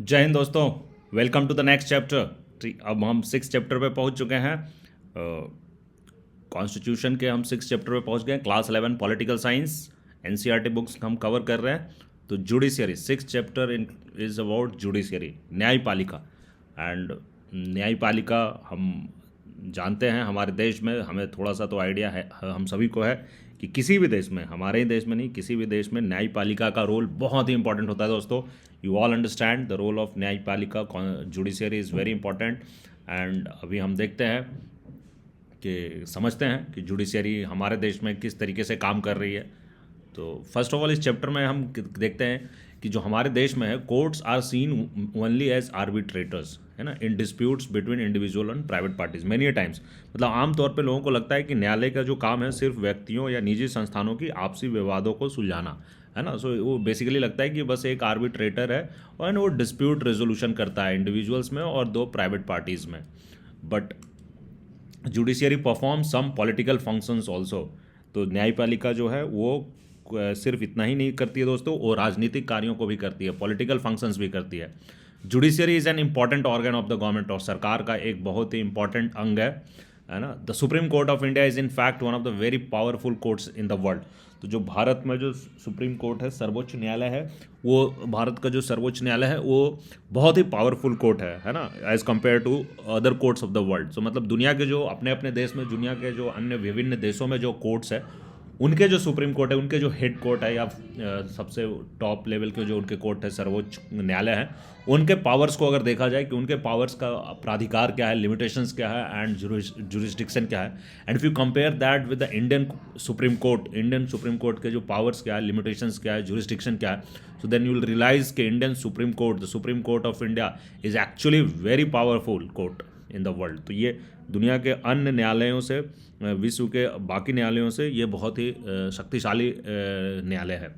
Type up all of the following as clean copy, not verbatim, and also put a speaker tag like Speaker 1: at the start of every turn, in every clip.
Speaker 1: जय हिंद दोस्तों। Welcome to the next chapter. ठीक, अब हम सिक्स चैप्टर पे पहुंच चुके हैं। कॉन्स्टिट्यूशन के हम सिक्स चैप्टर पे पहुंच गए। Class 11 political science NCERT books हम कवर कर रहे हैं। तो judiciary six chapter in is about judiciary, न्यायपालिका। एंड न्यायपालिका हम जानते हैं हमारे देश में, हमें थोड़ा सा तो आइडिया है, हम सभी को है कि किसी भी देश में, हमारे ही देश में नहीं, किसी भी देश में न्यायपालिका का रोल बहुत ही इंपॉर्टेंट होता है दोस्तों। You all understand the role of न्यायपालिका। Judiciary is very important. And अभी हम देखते हैं कि समझते हैं कि जुडिशियरी हमारे देश में किस तरीके से काम कर रही है। तो फर्स्ट ऑफ ऑल इस चैप्टर में हम देखते हैं कि जो हमारे देश में है, courts are seen only as arbitrators, है ना, in disputes between individual and private parties many times. मतलब आमतौर पे लोगों को लगता है कि न्यायालय का जो काम है सिर्फ व्यक्तियों या निजी संस्थानों की आपसी विवादों को सुलझाना, है ना। सो वो बेसिकली लगता है कि बस एक आर्बिट्रेटर है और वो डिस्प्यूट रेजोल्यूशन करता है इंडिविजुअल्स में और दो प्राइवेट पार्टीज़ में। But judiciary perform some political functions also. तो न्यायपालिका जो है वो सिर्फ इतना ही नहीं करती है दोस्तों, वो राजनीतिक कार्यों को भी करती है, पॉलिटिकल फंक्शंस भी करती है। Judiciary is an important organ of the government, और सरकार का एक बहुत ही इंपॉर्टेंट अंग है ना। The supreme court of India is in fact one of the very powerful courts in the world. तो जो भारत में जो सुप्रीम कोर्ट है, सर्वोच्च न्यायालय है, वो भारत का जो सर्वोच्च न्यायालय है वो बहुत ही पावरफुल कोर्ट है ना, as compare to other courts of the world. So मतलब दुनिया के जो अपने अपने देश में, दुनिया के जो अन्य विभिन्न देशों में जो कोर्ट्स है, उनके जो सुप्रीम कोर्ट है, उनके जो हेड कोर्ट है या सबसे टॉप लेवल के जो उनके कोर्ट है, सर्वोच्च न्यायालय है, उनके पावर्स को अगर देखा जाए कि उनके पावर्स का प्राधिकार क्या है, लिमिटेशंस क्या है एंड जुरिस्डिक्शन क्या है, and if you compare that with the Indian supreme court के जो पावर्स क्या है, लिमिटेशंस क्या है, जुरिस्डिक्शन क्या है, so then you will realise कि Indian supreme court, the supreme court of India is actually very powerful court in the world. तो ये दुनिया के अन्य न्यायालयों से, विश्व के बाकी न्यायालयों से ये बहुत ही शक्तिशाली न्यायालय है।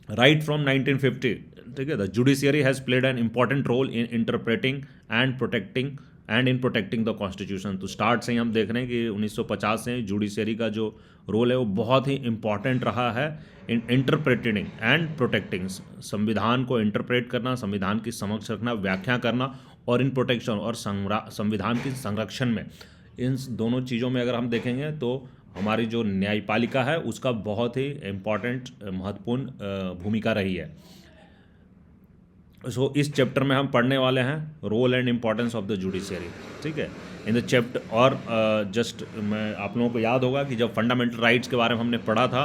Speaker 1: राइट फ्रॉम 1950, ठीक है, the judiciary has played an important role in interpreting and in protecting the constitution. तो स्टार्ट से ही हम देख रहे हैं कि 1950 से जुडिशियरी का जो रोल है वो बहुत ही इंपॉर्टेंट रहा है इन इंटरप्रेटिंग एंड प्रोटेक्टिंग। संविधान को इंटरप्रेट करना, संविधान की समक्ष रखना, व्याख्या करना, और इन प्रोटेक्शन और संविधान की संरक्षण में, इन दोनों चीज़ों में अगर हम देखेंगे तो हमारी जो न्यायपालिका है उसका बहुत ही इम्पॉर्टेंट, महत्वपूर्ण भूमिका रही है। सो इस चैप्टर में हम पढ़ने वाले हैं role and importance of the judiciary, ठीक है, इन द चैप्टर। और जस्ट मैं आप लोगों को याद होगा कि जब फंडामेंटल राइट्स के बारे में हमने पढ़ा था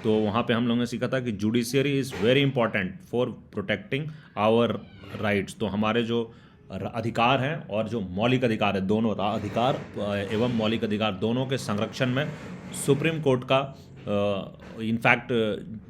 Speaker 1: तो वहाँ पे हम लोगों ने सीखा था कि judiciary is very important for protecting our rights. तो हमारे जो अधिकार हैं और जो मौलिक अधिकार है, दोनों अधिकार एवं मौलिक अधिकार दोनों के संरक्षण में सुप्रीम कोर्ट का, इनफैक्ट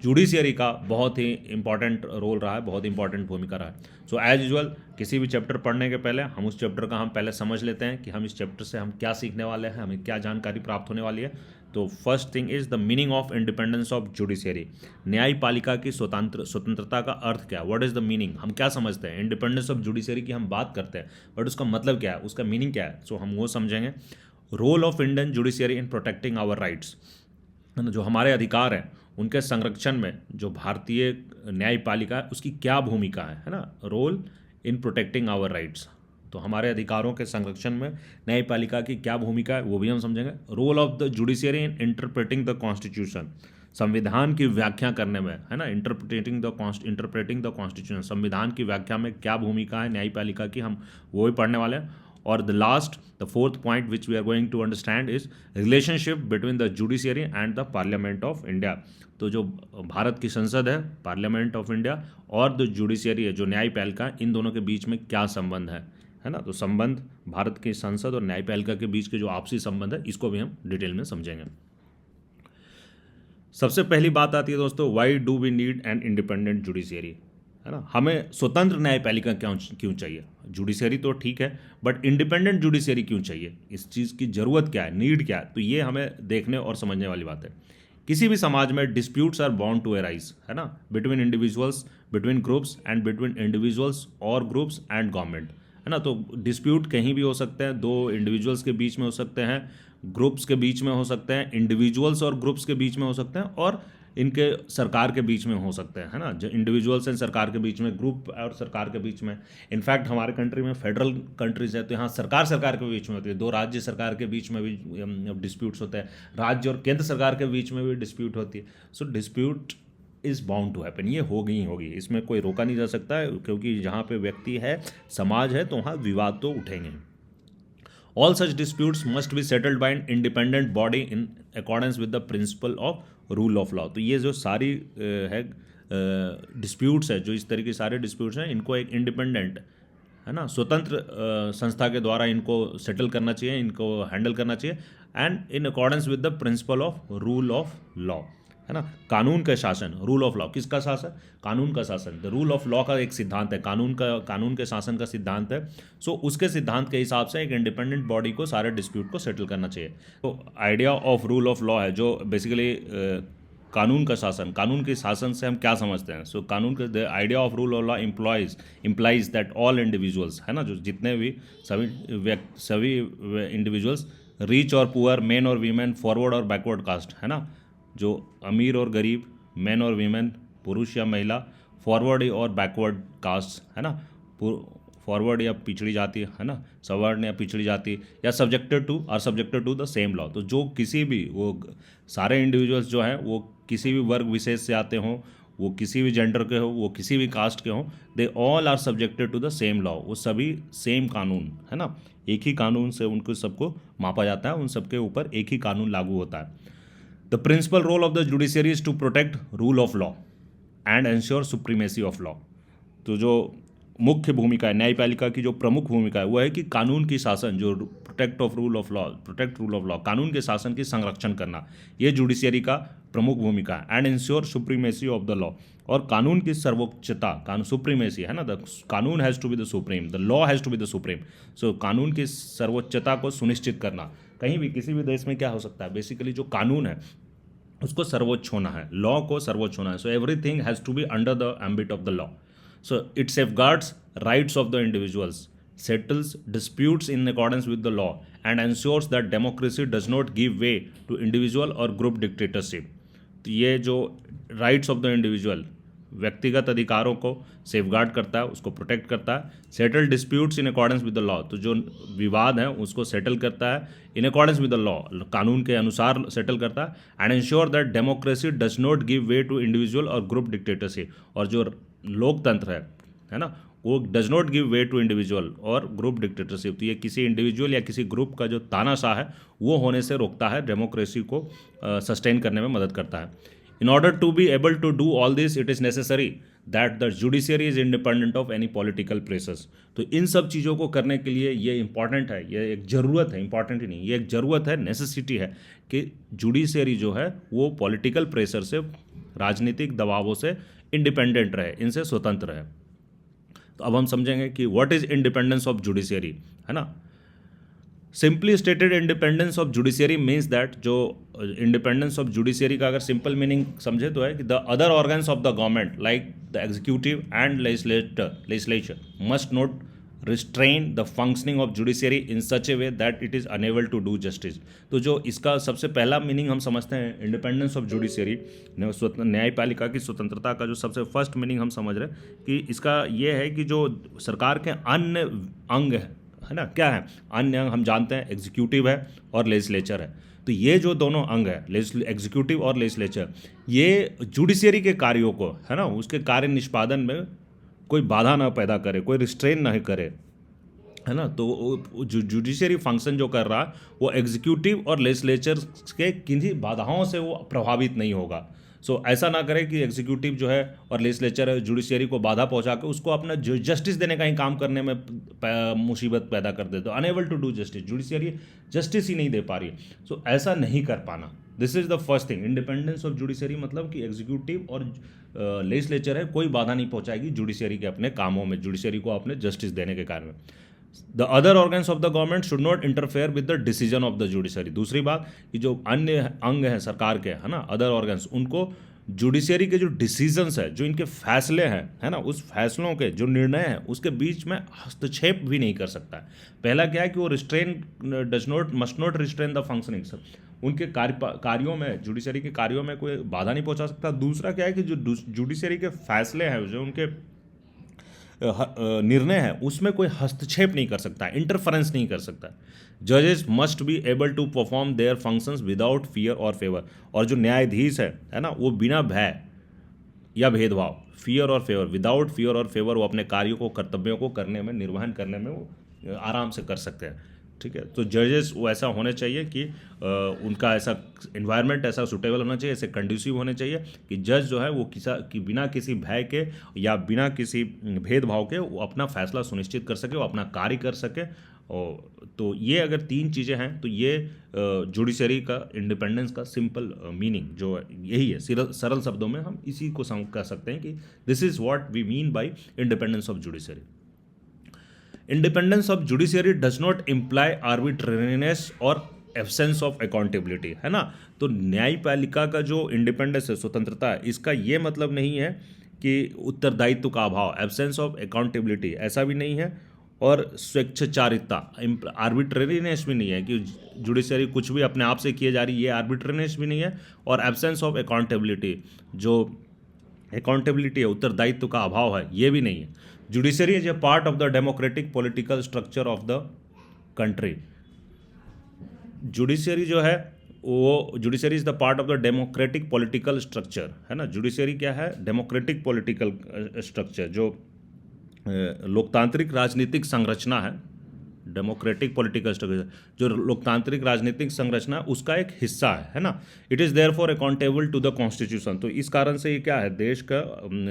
Speaker 1: जुडिशियरी का बहुत ही इंपॉर्टेंट रोल रहा है, बहुत इंपॉर्टेंट भूमिका रहा है। सो एज यूजुअल किसी भी चैप्टर पढ़ने के पहले हम उस चैप्टर का हम पहले समझ लेते हैं कि हम इस चैप्टर से हम क्या सीखने वाले हैं, हमें क्या जानकारी प्राप्त होने वाली है। तो first thing is the meaning of independence of judiciary. न्यायपालिका की स्वतंत्रता का अर्थ क्या है, व्हाट इज़ द मीनिंग, हम क्या समझते हैं। इंडिपेंडेंस ऑफ जुडिशियरी की हम बात करते हैं बट उसका मतलब क्या है, उसका मीनिंग क्या है, सो हम वो समझेंगे। Role of Indian judiciary in protecting our rights, जो हमारे अधिकार हैं उनके संरक्षण में जो भारतीय न्यायपालिका है उसकी क्या भूमिका है ना, role in protecting our rights. तो हमारे अधिकारों के संरक्षण में न्यायपालिका की क्या भूमिका है वो भी हम समझेंगे। Role of the judiciary in interpreting the constitution, संविधान की व्याख्या करने में, है ना, इंटरप्रेटिंग द कॉन्स्टिट्यूशन, संविधान की व्याख्या में क्या भूमिका है न्यायपालिका की, हम वो भी पढ़ने वाले हैं। और the fourth point which we are going to understand is relationship between the judiciary and the parliament of India. तो जो भारत की संसद है, पार्लियामेंट ऑफ इंडिया, और जो जुडिशियरी है, जो न्यायपालिका, इन दोनों के बीच में क्या संबंध है ना। तो संबंध, भारत की संसद और न्यायपालिका के बीच के जो आपसी संबंध है, इसको भी हम डिटेल में समझेंगे। सबसे पहली बात आती है दोस्तों, why do we need an independent judiciary, है ना। हमें स्वतंत्र न्यायपालिका क्यों चाहिए। जुडिशियरी तो ठीक है बट इंडिपेंडेंट जुडिशियरी क्यों चाहिए, इस चीज़ की ज़रूरत क्या है, नीड क्या है, तो ये हमें देखने और समझने वाली बात है। किसी भी समाज में disputes are bound to arise, है ना, between individuals, between groups and between individuals और ग्रुप्स एंड गवर्नमेंट, है ना। तो डिस्प्यूट कहीं भी हो सकते हैं, दो इंडिविजुअल्स के बीच में हो सकते हैं, ग्रुप्स के बीच में हो सकते हैं, इंडिविजुअल्स और ग्रुप्स के बीच में हो सकते हैं, और इनके सरकार के बीच में हो सकते हैं, है ना, जो इंडिविजुअल्स हैं सरकार के बीच में, ग्रुप और सरकार के बीच में। इनफैक्ट हमारे कंट्री में फेडरल कंट्रीज है तो यहाँ सरकार सरकार के बीच में होती है, दो राज्य सरकार के बीच में भी डिस्प्यूट्स होते हैं, राज्य और केंद्र सरकार के बीच में भी डिस्प्यूट होती है। So dispute is bound to happen, ये होगी ही होगी, इसमें कोई रोका नहीं जा सकता है, क्योंकि जहाँ पे व्यक्ति है, समाज है, तो वहाँ विवाद तो उठेंगे। All such disputes must be settled by an independent body in accordance with the principle of rule of law। तो ये जो सारी है डिस्प्यूट्स है, जो इस तरह के सारे डिस्प्यूट्स हैं, इनको एक इंडिपेंडेंट, है ना, स्वतंत्र संस्था के द्वारा इनको सेटल करना चाहिए, इनको हैंडल करना चाहिए, and in accordance with the principle of rule of law, है ना, कानून का शासन, रूल ऑफ लॉ, किसका शासन, कानून का शासन। द रूल ऑफ लॉ का एक सिद्धांत है, कानून के शासन का सिद्धांत है। सो उसके सिद्धांत के हिसाब से एक इंडिपेंडेंट बॉडी को सारे डिस्प्यूट को सेटल करना चाहिए। तो idea of rule of law है जो बेसिकली कानून का शासन, कानून के शासन से हम क्या समझते हैं। सो कानून का the idea of rule of law implies that all individuals, है ना, जो जितने भी सभी इंडिविजुअल्स, रिच और पुअर, मेन और वीमेन, फॉरवर्ड और बैकवर्ड कास्ट, है ना, जो अमीर और गरीब, मैन और वीमेन, पुरुष या महिला, फॉरवर्ड और बैकवर्ड कास्ट, है ना, फॉरवर्ड या पिछड़ी जाति, है ना, सवर्ण या पिछड़ी जाति, या subjected to the same law. तो जो किसी भी, वो सारे इंडिविजुअल्स जो हैं वो किसी भी वर्ग विशेष से आते हों, वो किसी भी जेंडर के हो, वो किसी भी कास्ट के हों, they all are subjected to the same law. वो सभी सेम कानून, है ना, एक ही कानून से उनको सबको मापा जाता है, उन सबके ऊपर एक ही कानून लागू होता है। The principal role of the judiciary is to protect rule of law and ensure supremacy of law। तो जो मुख्य भूमिका है न्यायपालिका की, जो प्रमुख भूमिका है वो है कि कानून की शासन, जो प्रोटेक्ट रूल ऑफ लॉ, कानून के शासन की संरक्षण करना, ये जुडिशियरी का प्रमुख भूमिका है। And ensure supremacy of the law, और कानून की सर्वोच्चता, सुप्रीमेसी, है ना, द कानून has to be the supreme, the law has to be the supreme. So कानून की सर्वोच्चता को सुनिश्चित करना। कहीं भी किसी भी देश में क्या हो सकता है, बेसिकली जो कानून है उसको सर्वोच्च होना है, लॉ को सर्वोच्च होना है। So everything has to be under the ambit of the law. So it safeguards rights of the individuals, settles disputes in accordance with the law, and ensures that democracy does not give way to individual or group dictatorship। तो ये जो rights of the individual, व्यक्तिगत अधिकारों को safeguard करता है, उसको protect करता है। Settle disputes in accordance with the law, तो जो विवाद हैं उसको सेटल करता है in accordance with the law, कानून के अनुसार सेटल करता है। And ensure that democracy does not give way to individual और ग्रुप डिक्टेटरशिप, और जो लोकतंत्र है ना, वो does not give way to individual और ग्रुप डिक्टेटरशिप। तो ये किसी इंडिविजुअल या किसी ग्रुप का जो तानाशाह है वो होने से रोकता है, डेमोक्रेसी को सस्टेन करने में मदद करता है। In order to be able to do all this, it is necessary that the judiciary is independent of any political pressures। तो इन सब चीज़ों को करने के लिए ये इंपॉर्टेंट है, ये एक ज़रूरत है, इंपॉर्टेंट ही नहीं, ये एक ज़रूरत है, नेसेसिटी है कि जुडिशरी जो है वो पॉलिटिकल प्रेशर से, राजनीतिक दबावों से इंडिपेंडेंट रहे, इनसे स्वतंत्र है। तो अब हम समझेंगे कि what is independence of judiciary, है ना। Simply stated independence of judiciary means that, जो इंडिपेंडेंस ऑफ जुडिशरी का अगर सिंपल मीनिंग समझे तो है कि the other organs of the government like the executive and legislature must not restrain the functioning of judiciary in such a way that it is unable to do justice. तो जो इसका सबसे पहला meaning हम समझते हैं इंडिपेंडेंस ऑफ जुडिशरी, न्यायपालिका की स्वतंत्रता का जो सबसे फर्स्ट मीनिंग हम समझ रहे हैं कि इसका ये है कि जो सरकार के अन्य अंग है ना, क्या है अन्य अंग, हम जानते हैं एग्जीक्यूटिव है और लेजिस्लेचर है। तो ये जो दोनों अंग है, एग्जीक्यूटिव और लेजिस्लेचर, ये जुडिशरी के कार्यों को, है ना, उसके कार्य निष्पादन में कोई बाधा ना पैदा करे, कोई रिस्ट्रेन नहीं करे, है ना। तो जुडिशरी फंक्शन जो कर रहा है वो एग्जीक्यूटिव और लेजिस्लेचर के किन्हीं बाधाओं से वो प्रभावित नहीं होगा। सो ऐसा ना करे कि एग्जीक्यूटिव जो है और लेजिस्लेचर जुडिशरी को बाधा पहुंचा के उसको अपना जस्टिस देने का ही काम करने में मुसीबत पैदा कर दे, तो enable to do justice, judiciary justice ही नहीं दे पा रही है। सो ऐसा नहीं कर पाना, this is the first thing. Independence of judiciary मतलब कि एग्जीक्यूटिव और लेजिस्लेचर है, कोई बाधा नहीं पहुंचाएगी जुडिशरी के अपने कामों में, जुडिशरी को अपने जस्टिस देने के कार्य में। The other organs of the government should not interfere with the decision of the judiciary. दूसरी बात कि जो अन्य अंग हैं सरकार के, है ना, अदर ऑर्गन्स, उनको जुडिशरी के जो डिसीजंस है, जो इनके फैसले हैं, है ना, उस फैसलों के जो निर्णय हैं उसके बीच में हस्तक्षेप भी नहीं कर सकता है। पहला क्या है कि वो restrain must not restrain the functioning, उनके कार्यों में, जुडिशरी के कार्यों में कोई बाधा नहीं पहुंचा सकता। दूसरा क्या है कि जो जुडिशरी के फैसले हैं, जो उनके निर्णय है, उसमें कोई हस्तक्षेप नहीं कर सकता, इंटरफेरेंस नहीं कर सकता। जजेस must be able to perform their functions without fear और फेवर। और जो न्यायाधीश है ना, वो बिना भय या भेदभाव, फियर और फेवर, विदाउट फियर और फेवर, वो अपने कार्यों को, कर्तव्यों को करने में, निर्वहन करने में वो आराम से कर सकते हैं। ठीक है, तो जजेस वो ऐसा होने चाहिए कि उनका ऐसा इन्वायरमेंट ऐसा सुटेबल होना चाहिए, ऐसे कंड्यूसिव होने चाहिए कि जज जो है वो कि बिना किसी भय के या बिना किसी भेदभाव के वो अपना फैसला सुनिश्चित कर सके, वो अपना कार्य कर सके। और तो ये अगर तीन चीज़ें हैं तो ये जुडिशरी का इंडिपेंडेंस का सिंपल मीनिंग जो है यही है। सरल शब्दों में हम इसी को कह सकते हैं कि this is what we mean by independence of judiciary. Independence of judiciary does not imply arbitrariness और एब्सेंस ऑफ अकाउंटेबिलिटी, है ना। तो न्यायपालिका का जो इंडिपेंडेंस है, स्वतंत्रता है, इसका ये मतलब नहीं है कि उत्तरदायित्व का अभाव, एब्सेंस ऑफ अकाउंटेबिलिटी, ऐसा भी नहीं है। और स्वेच्छाचारिता, आर्बिट्रेरीनेस भी नहीं है कि जुडिशरी कुछ भी अपने आप से किए जा रही है, ये आर्बिट्रेरीनेस भी नहीं है। और एब्सेंस ऑफ अकाउंटेबिलिटी, जो अकाउंटेबिलिटी है, उत्तरदायित्व का अभाव है, ये भी नहीं है। Judiciary is a part of the democratic political structure of the country. Judiciary जो है वो, judiciary is the part of the democratic political structure, है ना। जुडिशरी क्या है? डेमोक्रेटिक पॉलिटिकल स्ट्रक्चर, जो लोकतांत्रिक राजनीतिक संरचना है, डेमोक्रेटिक पॉलिटिकल स्ट्रक्चर जो लोकतांत्रिक राजनीतिक संरचना उसका एक हिस्सा है ना। It is therefore accountable to the constitution. तो इस कारण से ये क्या है, देश का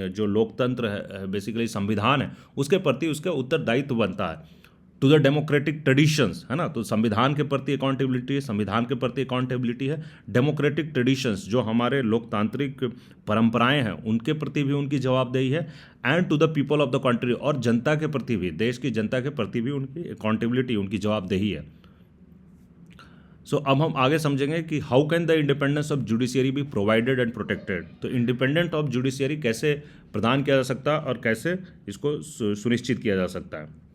Speaker 1: जो लोकतंत्र है, बेसिकली संविधान है, उसके प्रति उसका उत्तरदायित्व बनता है। टू द डेमोक्रेटिक ट्रेडिशंस, है ना। तो संविधान के प्रति अकाउंटेबिलिटी है, संविधान के प्रति अकाउंटेबिलिटी है। डेमोक्रेटिक ट्रेडिशंस, जो हमारे लोकतांत्रिक परंपराएं हैं, उनके प्रति भी उनकी जवाबदेही है। And to the people of the country, और जनता के प्रति भी, देश की जनता के प्रति भी उनकी अकाउंटेबिलिटी, उनकी जवाबदेही है। सो अब हम आगे समझेंगे कि how can the independence of judiciary be provided and protected. तो इंडिपेंडेंट ऑफ जुडिशियरी कैसे प्रदान किया जा सकता है और कैसे इसको सुनिश्चित किया जा सकता है।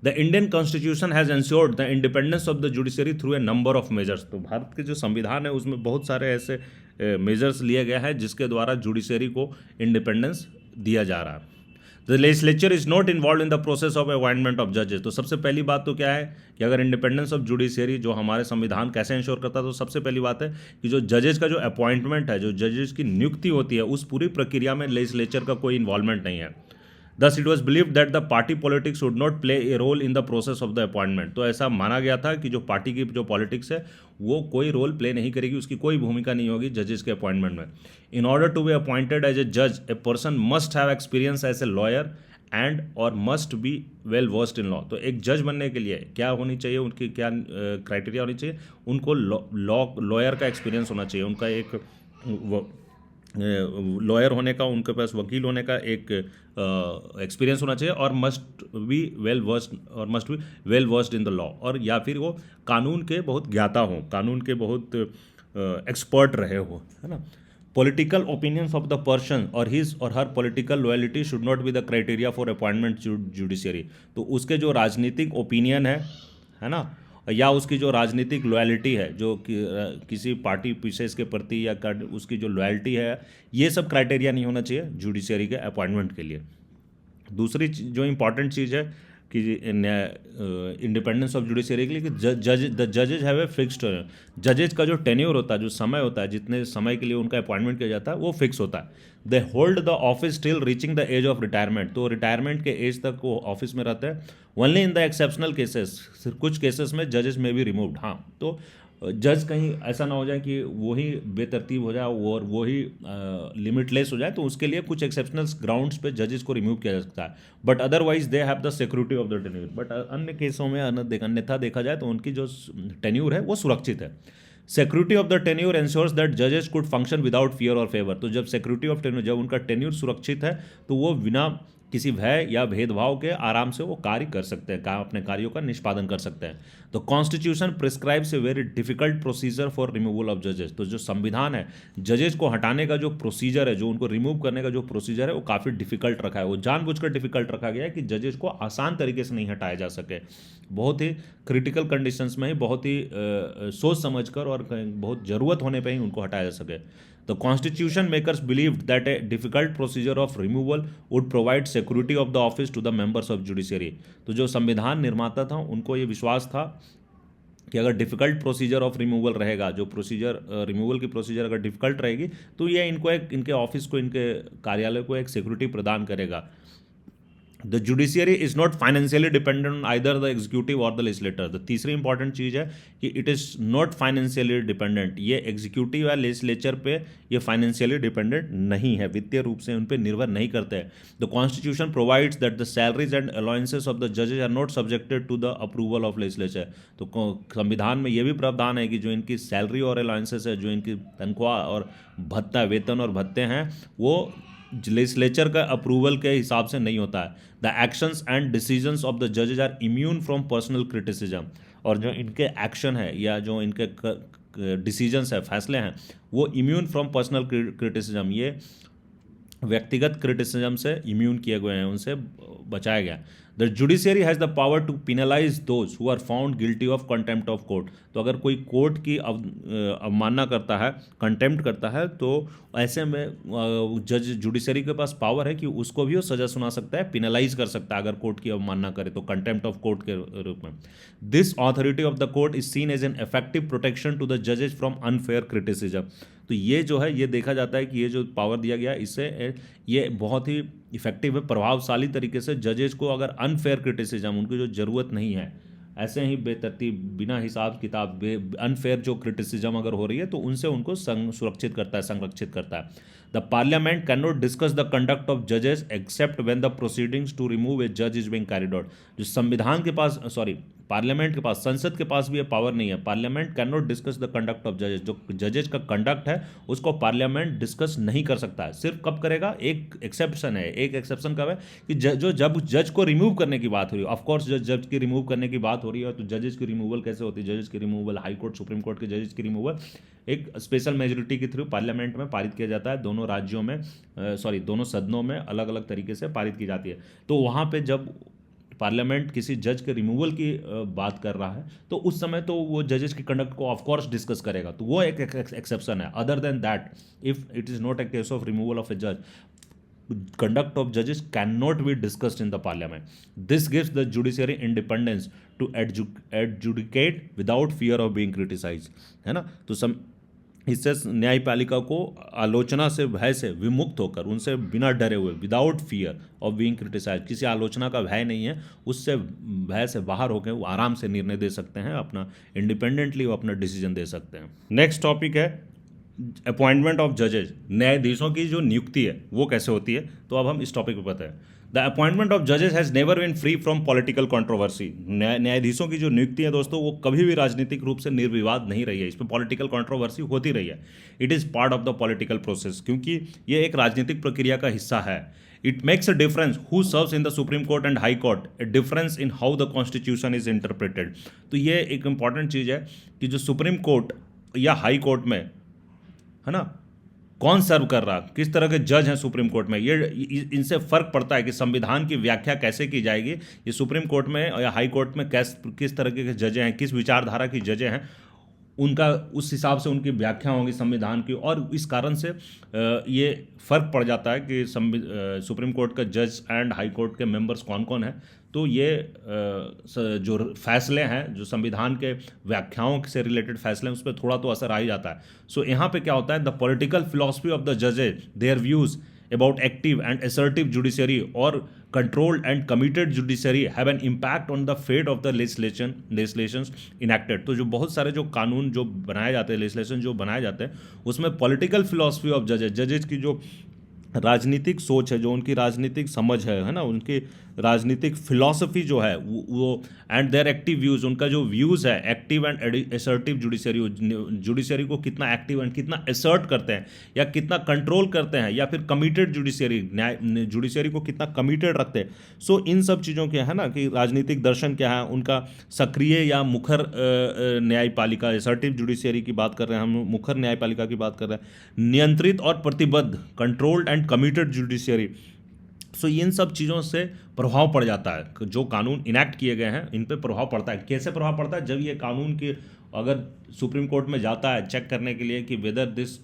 Speaker 1: The Indian constitution has ensured the independence of the judiciary through a number of measures. तो भारत के जो संविधान है उसमें बहुत सारे ऐसे मेजर्स लिए गए हैं जिसके द्वारा जुडिशरी को इंडिपेंडेंस दिया जा रहा है। The legislature is not involve in the process of appointment of जजेस। तो सबसे पहली बात तो क्या है कि अगर इंडिपेंडेंस ऑफ जुडिशरी जो हमारे संविधान कैसे इंश्योर करता है, तो सबसे पहली बात है कि जो जजेस का जो अपॉइंटमेंट है, जो जजेस की नियुक्ति होती है, उस पूरी प्रक्रिया में लेजिस्लेचर का कोई इन्वॉल्वमेंट नहीं है। Thus it was believed that the party politics would not play a role in the process of the appointment। तो ऐसा माना गया था कि जो पार्टी की जो पॉलिटिक्स है वो कोई रोल प्ले नहीं करेगी, उसकी कोई भूमिका नहीं होगी जजेस के अपॉइंटमेंट में। In order to be appointed as a जज, a person must have experience as a lawyer and और must be well versed in law. तो एक जज बनने के लिए क्या होनी चाहिए, उनकी क्या क्राइटेरिया होनी चाहिए? उनको लॉयर का एक्सपीरियंस होना चाहिए, उनका एक लॉयर होने का, उनके पास वकील होने का एक एक्सपीरियंस होना चाहिए। और must be well versed in the law, और या फिर वो कानून के बहुत ज्ञाता हो, कानून के बहुत एक्सपर्ट रहे हो, है ना। Political opinions of the person और his or her political loyalty should not be the criteria for appointment judiciary. तो उसके जो राजनीतिक ओपिनियन है ना, या उसकी जो राजनीतिक लॉयल्टी है, जो किसी पार्टी विशेष के प्रति, या उसकी जो लॉयल्टी है, ये सब क्राइटेरिया नहीं होना चाहिए जुडिशरी के अपॉइंटमेंट के लिए। दूसरी जो इंपॉर्टेंट चीज़ है कि इंडिपेंडेंस ऑफ जुडिशरी के लिए कि जजेज हैव ए फिक्स्ड, जजेज का जो टेन्योर होता है, जो समय होता है, जितने समय के लिए उनका अपॉइंटमेंट किया जाता है, वो फिक्स होता है। They hold the office till reaching the age of retirement. तो रिटायरमेंट के एज तक वो ऑफिस में रहते हैं। Only in the exceptional cases, कुछ केसेस में जजेस में भी रिमूव्ड। हाँ, तो जज कहीं ऐसा ना हो जाए कि वही बेतरतीब हो जाए और वही लिमिटलेस हो जाए, तो उसके लिए कुछ एक्सेप्शनल ग्राउंड्स पे जजेस को रिमूव किया जा सकता है। But otherwise they have the security of the tenure. But अन्य केसों में अन्यथा देखा जाए तो उनकी जो टेन्यूर है वो सुरक्षित है। Security of the tenure ensures that जजेस कुड फंक्शन विदाउट फियर और फेवर। तो जब सिक्योरिटी ऑफ टेन्यूर, जब उनका टेन्यूर सुरक्षित है, तो वो बिना किसी भय या भेदभाव के आराम से वो कार्य कर सकते हैं, काम अपने कार्यों का निष्पादन कर सकते हैं। तो constitution prescribes a very difficult procedure for removal of जजेस। तो जो संविधान है, जजेस को हटाने का जो प्रोसीजर है, जो उनको रिमूव करने का जो प्रोसीजर है, वो काफ़ी डिफिकल्ट रखा है। वो जानबूझकर डिफिकल्ट रखा गया है कि जजेस को आसान तरीके से नहीं हटाया जा सके। बहुत ही क्रिटिकल कंडीशंस में ही, बहुत ही सोच समझकर और बहुत ज़रूरत होने पर ही उनको हटाया जा सके। The constitution makers believed that a difficult procedure of removal would provide security of the office to the members of judiciary। तो जो संविधान निर्माता था उनको ये विश्वास था कि अगर डिफ़िकल्ट प्रोसीजर ऑफ रिमूवल रहेगा, जो प्रोसीजर रिमूवल की प्रोसीजर अगर डिफ़िकल्ट रहेगी, तो ये इनको एक, इनके ऑफिस को, इनके कार्यालय को एक सिक्योरिटी प्रदान करेगा। The judiciary is not financially dependent on either the executive और द लेजिस्लेटर। द तीसरी इंपॉर्टेंट चीज़ है कि it is not financially dependent. ये एग्जीक्यूटिव या लेजिस्लेचर पे ये फाइनेंशियली डिपेंडेंट नहीं है, वित्तीय रूप से उन पर निर्भर नहीं करते हैं। The constitution provides that the salaries and allowances of the जजेज are not subjected to the approval of legislature. तो संविधान में ये भी प्रावधान है कि जो इनकी सैलरी और अलाउंसेस है, जो इनकी तनख्वाह और भत्ता, वेतन और भत्ते हैं, वो लेजिस्लेचर का अप्रूवल के हिसाब से नहीं होता है। The actions and decisions of the जजेज are immune from personal criticism. और जो इनके एक्शन है या जो इनके डिसीजंस है, फैसले हैं, वो इम्यून फ्रॉम पर्सनल क्रिटिसिज्म, ये व्यक्तिगत क्रिटिसिज्म से इम्यून किए गए हैं, उनसे बचाया गया। The judiciary has the power to penalize those who are found guilty of contempt of court. तो अगर कोई कोर्ट की अवमानना करता है, कंटेम्प्ट करता है, तो ऐसे में जज जुडिशरी के पास पावर है कि उसको भी वो सज़ा सुना सकता है, पिनलाइज कर सकता है अगर कोर्ट की अवमानना करे तो, कंटेम्प्ट ऑफ कोर्ट के रूप में। This authority of the court is seen as an effective protection to the जजेज फ्रॉम अनफेयर क्रिटिसिज्म। तो ये जो है, ये देखा जाता है कि ये जो पावर दिया गया, इससे ये बहुत ही इफेक्टिव है, प्रभावशाली तरीके से जजेज को अगर अनफेयर क्रिटिसिज्म, उनकी जो ज़रूरत नहीं है, ऐसे ही बेतरतीब, बिना हिसाब किताब, अनफेयर जो क्रिटिसिज्म अगर हो रही है, तो उनसे उनको सुरक्षित करता है, संरक्षित करता है। The parliament can not discuss the conduct of जजेस except when the proceedings to remove ए जज इज बीइंग कैरिड आउट। जो संविधान के पास, पार्लियामेंट के पास, संसद के पास भी ये पावर नहीं है। Parliament can not discuss the conduct of जजेस। जो जजेस का कंडक्ट है उसको पार्लियामेंट डिस्कस नहीं कर सकता है। सिर्फ कब करेगा? एक एक्सेप्शन है। एक एक्सेप्शन कब है? कि जब जज को रिमूव करने की बात हो रही है। ऑफकोर्स जज की रिमूव करने की बात हो रही है, तो जजेस की रिमूवल कैसे होती है? जजेस की removal, high court, supreme court के जजेस की रिमूवल एक स्पेशल मेजोरिटी के थ्रू पार्लियामेंट में पारित किया जाता है। दोनों राज्यों में, दोनों सदनों में अलग अलग तरीके से पारित की जाती है। तो वहाँ पे जब पार्लियामेंट किसी जज के रिमूवल की बात कर रहा है, तो उस समय तो वो जजेस की कंडक्ट को ऑफ कोर्स डिस्कस करेगा, तो वो एक एक्सेप्शन है। Other than that, if it is not a case of removal of a जज, conduct of judges cannot be discussed in the parliament. This gives the judiciary independence to adjudicate without fear of being criticized, है ना। तो इससे न्यायपालिका को आलोचना से, भय से विमुक्त होकर, उनसे बिना डरे हुए, without fear of being criticize, किसी आलोचना का भय नहीं है, उससे भय से बाहर होकर वो आराम से निर्णय दे सकते हैं, अपना इंडिपेंडेंटली वो अपना डिसीजन दे सकते हैं। नेक्स्ट टॉपिक है अपॉइंटमेंट ऑफ जजेज। न्यायाधीशों की जो नियुक्ति है वो कैसे होती है, तो अब हम इस टॉपिक पर पता है। द अपॉइंटमेंट ऑफ जजेज has never been free from political controversy. न्यायाधीशों की जो नियुक्ति है दोस्तों, वो कभी भी राजनीतिक रूप से निर्विवाद नहीं रही है, इसमें पॉलिटिकल कंट्रोवर्सी होती रही है। It is part of the political process, क्योंकि ये एक राजनीतिक प्रक्रिया का हिस्सा है। It makes a difference who serves in the supreme court and high court, A difference in how the constitution is interpreted. तो ये एक इंपॉर्टेंट चीज़ है कि जो सुप्रीम कोर्ट या हाई कोर्ट में, है ना, कौन सर्व कर रहा, किस तरह के जज हैं सुप्रीम कोर्ट में, ये इनसे फ़र्क पड़ता है कि संविधान की व्याख्या कैसे की जाएगी। ये सुप्रीम कोर्ट में या हाई कोर्ट में किस तरह के जजें हैं, किस विचारधारा की जजें हैं, उनका उस हिसाब से उनकी व्याख्या होगी संविधान की। और इस कारण से ये फ़र्क पड़ जाता है कि सुप्रीम कोर्ट का जज एंड हाई कोर्ट के मेंबर्स कौन कौन हैं। तो ये जो फैसले हैं, जो संविधान के व्याख्याओं से रिलेटेड फैसले हैं, उस पर थोड़ा तो असर आ ही जाता है। सो यहाँ पे क्या होता है, the political philosophy of the जजेज, their views about active and assertive judiciary or controlled and committed judiciary have an impact on the fate of the legislations enacted। तो जो बहुत सारे जो कानून जो बनाए जाते हैं, legislation जो बनाए जाते हैं, उसमें political philosophy of judges की जो राजनीतिक सोच है, जो उनकी राजनीतिक समझ है ना, उनकी राजनीतिक फिलॉसफी जो है वो एंड देयर एक्टिव व्यूज़, उनका जो व्यूज़ है, active and assertive judiciary, judiciary को कितना एक्टिव एंड कितना असर्ट करते हैं या कितना कंट्रोल करते हैं, या फिर कमिटेड जुडिशरी, न्याय जुडिशरी को कितना कमिटेड रखते हैं। सो इन सब चीज़ों के है ना कि राजनीतिक दर्शन क्या है उनका, सक्रिय या मुखर न्यायपालिका, असर्टिव जुडिशरी की बात कर रहे हैं हम, मुखर न्यायपालिका की बात कर रहे हैं, नियंत्रित और प्रतिबद्ध, कंट्रोल्ड एंड कमिटेड जुडिशरी। सो इन सब चीज़ों से प्रभाव पड़ जाता है, जो कानून इनैक्ट किए गए हैं इन पे प्रभाव पड़ता है। कैसे प्रभाव पड़ता है? जब ये कानून की अगर सुप्रीम कोर्ट में जाता है चेक करने के लिए कि whether this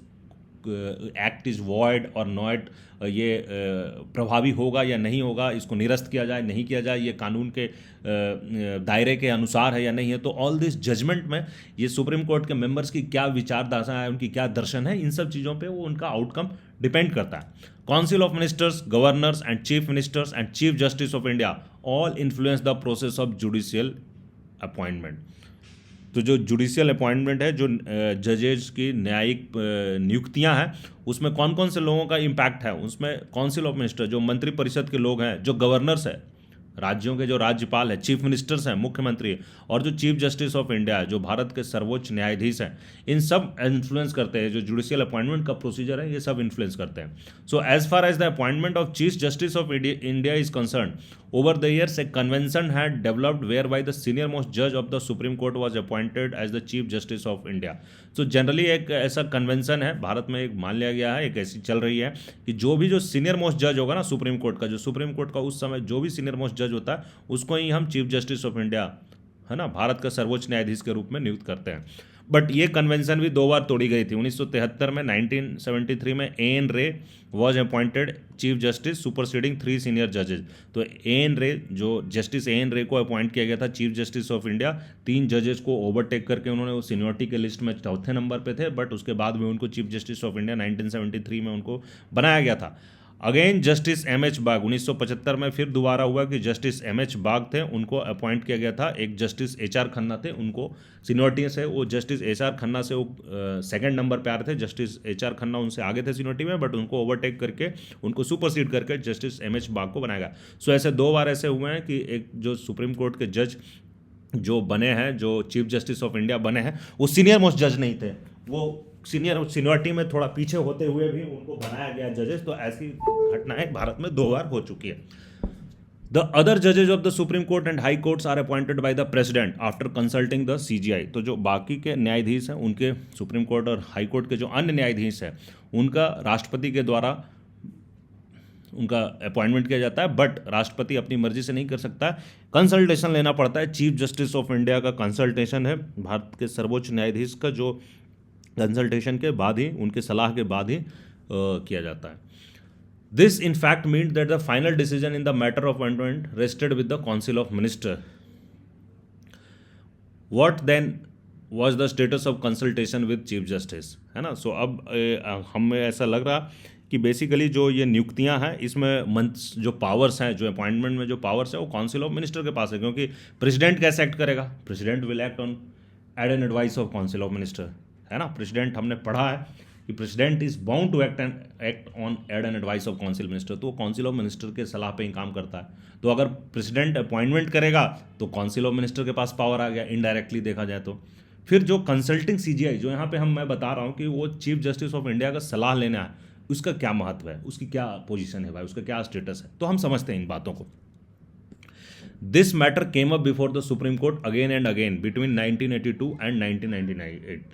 Speaker 1: act is void और नॉट, ये प्रभावी होगा या नहीं होगा, इसको निरस्त किया जाए नहीं किया जाए, ये कानून के दायरे के अनुसार है या नहीं है, तो ऑल दिस जजमेंट में ये सुप्रीम कोर्ट के मेंबर्स की क्या विचारधारा है, उनकी क्या दर्शन है, इन सब चीज़ों पे वो उनका आउटकम डिपेंड करता है। Council of ministers, governors and chief ministers and chief justice of India all influence the process of judicial appointment. तो जो जुडिशियल अपॉइंटमेंट है, जो जजेस की न्यायिक नियुक्तियां हैं, उसमें कौन कौन से लोगों का इम्पैक्ट है? उसमें काउंसिल ऑफ मिनिस्टर, जो मंत्रिपरिषद के लोग हैं, जो गवर्नर्स है, राज्यों के जो राज्यपाल है, चीफ मिनिस्टर्स हैं, मुख्यमंत्री, और जो चीफ जस्टिस ऑफ इंडिया है, जो भारत के सर्वोच्च न्यायाधीश हैं, इन सब इन्फ्लुएंस करते हैं। जो जुडिशियल अपॉइंटमेंट का प्रोसीजर है, ये सब इन्फ्लुएंस करते हैं। So as far as the appointment of chief justice of India is concern, over the years a convention had developed whereby the senior most judge of the supreme court was appointed as the chief justice of india। so generally एक ऐसा convention है भारत में, एक मान लिया गया है, एक ऐसी चल रही है कि जो भी जो सीनियर मोस्ट जज होगा ना सुप्रीम कोर्ट का, जो सुप्रीम कोर्ट का उस समय जो भी सीनियर मोस्ट जज होता है, उसको ही हम चीफ जस्टिस ऑफ इंडिया, है ना, भारत का सर्वोच्च न्यायाधीश के रूप में नियुक्त करते हैं। बट ये कन्वेंशन भी 2 बार तोड़ी गई थी। 1973 में, 1973 में N Ray was appointed chief justice superseding 3 senior जजेज। तो एन रे, जो जस्टिस एन रे को अपॉइंट किया गया था चीफ जस्टिस ऑफ इंडिया, 3 जजेस को ओवरटेक करके उन्होंने वो सीनियरिटी के लिस्ट में चौथे नंबर पे थे, बट उसके बाद में उनको चीफ जस्टिस ऑफ इंडिया 1973 में उनको बनाया गया था। अगेन जस्टिस एम एच बाग, 1975 में फिर दोबारा हुआ कि जस्टिस एम एच बाग थे, उनको अपॉइंट किया गया था। एक जस्टिस एच आर खन्ना थे, उनको सीनियरिटी से, वो जस्टिस एच आर खन्ना से वो सेकंड नंबर पे आ रहे थे। जस्टिस एच आर खन्ना उनसे आगे थे सीनियरिटी में, बट उनको ओवरटेक करके, उनको सुपरसीड करके जस्टिस एम एच बाग को बनाया गया। सो ऐसे 2 बार ऐसे हुए हैं कि एक जो सुप्रीम कोर्ट के जज जो बने हैं, जो चीफ जस्टिस ऑफ इंडिया बने हैं, वो सीनियर मोस्ट जज नहीं थे, वो सीनियरिटी में थोड़ा पीछे होते हुए भी उनको बनाया गया जजेस। तो ऐसी घटनाएं भारत में 2 बार हो चुकी है। द अदर जजेज of the supreme court and high courts are appointed by the president after consulting the CJI. तो जो बाकी के न्यायाधीश हैं, उनके सुप्रीम कोर्ट और हाई कोर्ट के जो अन्य न्यायाधीश हैं, उनका राष्ट्रपति के द्वारा उनका अपॉइंटमेंट किया जाता है, बट राष्ट्रपति अपनी मर्जी से नहीं कर सकता है, कंसल्टेशन लेना पड़ता है। चीफ जस्टिस ऑफ इंडिया का कंसल्टेशन है, भारत के सर्वोच्च न्यायाधीश का, जो कंसल्टेशन के बाद ही, उनके सलाह के बाद ही किया जाता है। This in fact mean that the final decision in the matter of appointment rested with the council of minister. What then was the status of consultation with chief justice, है ना। सो अब हमें ऐसा लग रहा कि बेसिकली जो ये नियुक्तियां हैं, इसमें जो पावर्स हैं, जो अपॉइंटमेंट में जो पावर्स है, वो काउंसिल ऑफ मिनिस्टर के पास है, क्योंकि प्रेसिडेंट कैसे एक्ट करेगा? President will act on aid an advice of council of minister, है ना। प्रेसिडेंट, हमने पढ़ा है कि president is bound to act on aid and advice of council minister. तो काउंसिल ऑफ मिनिस्टर के सलाह पे ही काम करता है। तो अगर प्रेसिडेंट अपॉइंटमेंट करेगा तो काउंसिल ऑफ मिनिस्टर के पास पावर आ गया, इनडायरेक्टली देखा जाए तो। फिर जो कंसल्टिंग सीजीआई, जो यहाँ पे मैं बता रहा हूँ कि वो चीफ जस्टिस ऑफ इंडिया का सलाह लेना है, उसका क्या महत्व है, उसकी क्या पोजीशन है भाई, उसका क्या स्टेटस है, तो हम समझते हैं इन बातों को। This matter came up before the supreme court again and again between 1982 and 1998।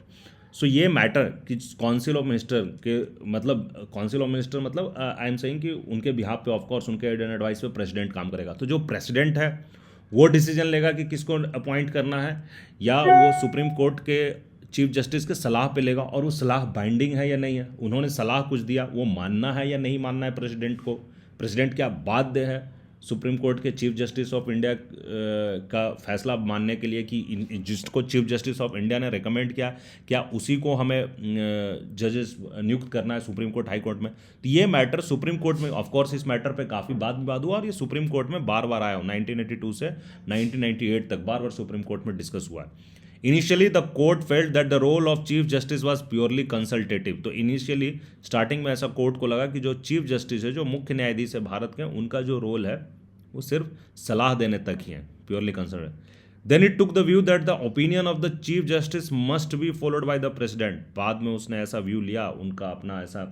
Speaker 1: सो ये मैटर कि काउंसिल ऑफ मिनिस्टर के, मतलब काउंसिल ऑफ मिनिस्टर मतलब आई एम सेइंग कि उनके बिहाफ पे, ऑफ कोर्स उनके एडवाइस पे प्रेसिडेंट काम करेगा। तो जो प्रेसिडेंट है वो डिसीजन लेगा कि किसको अपॉइंट करना है, या वो सुप्रीम कोर्ट के चीफ जस्टिस के सलाह पे लेगा, और वो सलाह बाइंडिंग है या नहीं है, उन्होंने सलाह कुछ दिया, वो मानना है या नहीं मानना है प्रेसिडेंट को, प्रेसिडेंट क्या बाध्य है सुप्रीम कोर्ट के चीफ जस्टिस ऑफ इंडिया का फैसला मानने के लिए कि जिसको चीफ जस्टिस ऑफ इंडिया ने रिकमेंड किया, क्या उसी को हमें जजेस नियुक्त करना है सुप्रीम कोर्ट, हाई कोर्ट में। तो ये मैटर सुप्रीम कोर्ट में, ऑफ कोर्स इस मैटर पे काफ़ी बात विवाद हुआ, और ये सुप्रीम कोर्ट में बार बार आया, 1982 से 1998 तक बार बार सुप्रीम कोर्ट में डिस्कस हुआ है। Initially the court felt that the role of chief justice was purely consultative. तो इनिशियली स्टार्टिंग में ऐसा कोर्ट को लगा कि जो चीफ जस्टिस है, जो मुख्य न्यायाधीश है भारत के, उनका जो रोल है वो सिर्फ सलाह देने तक ही है, purely consultative. Then it took the view that the opinion of the chief justice must be followed by the president. बाद में उसने ऐसा व्यू लिया, उनका अपना ऐसा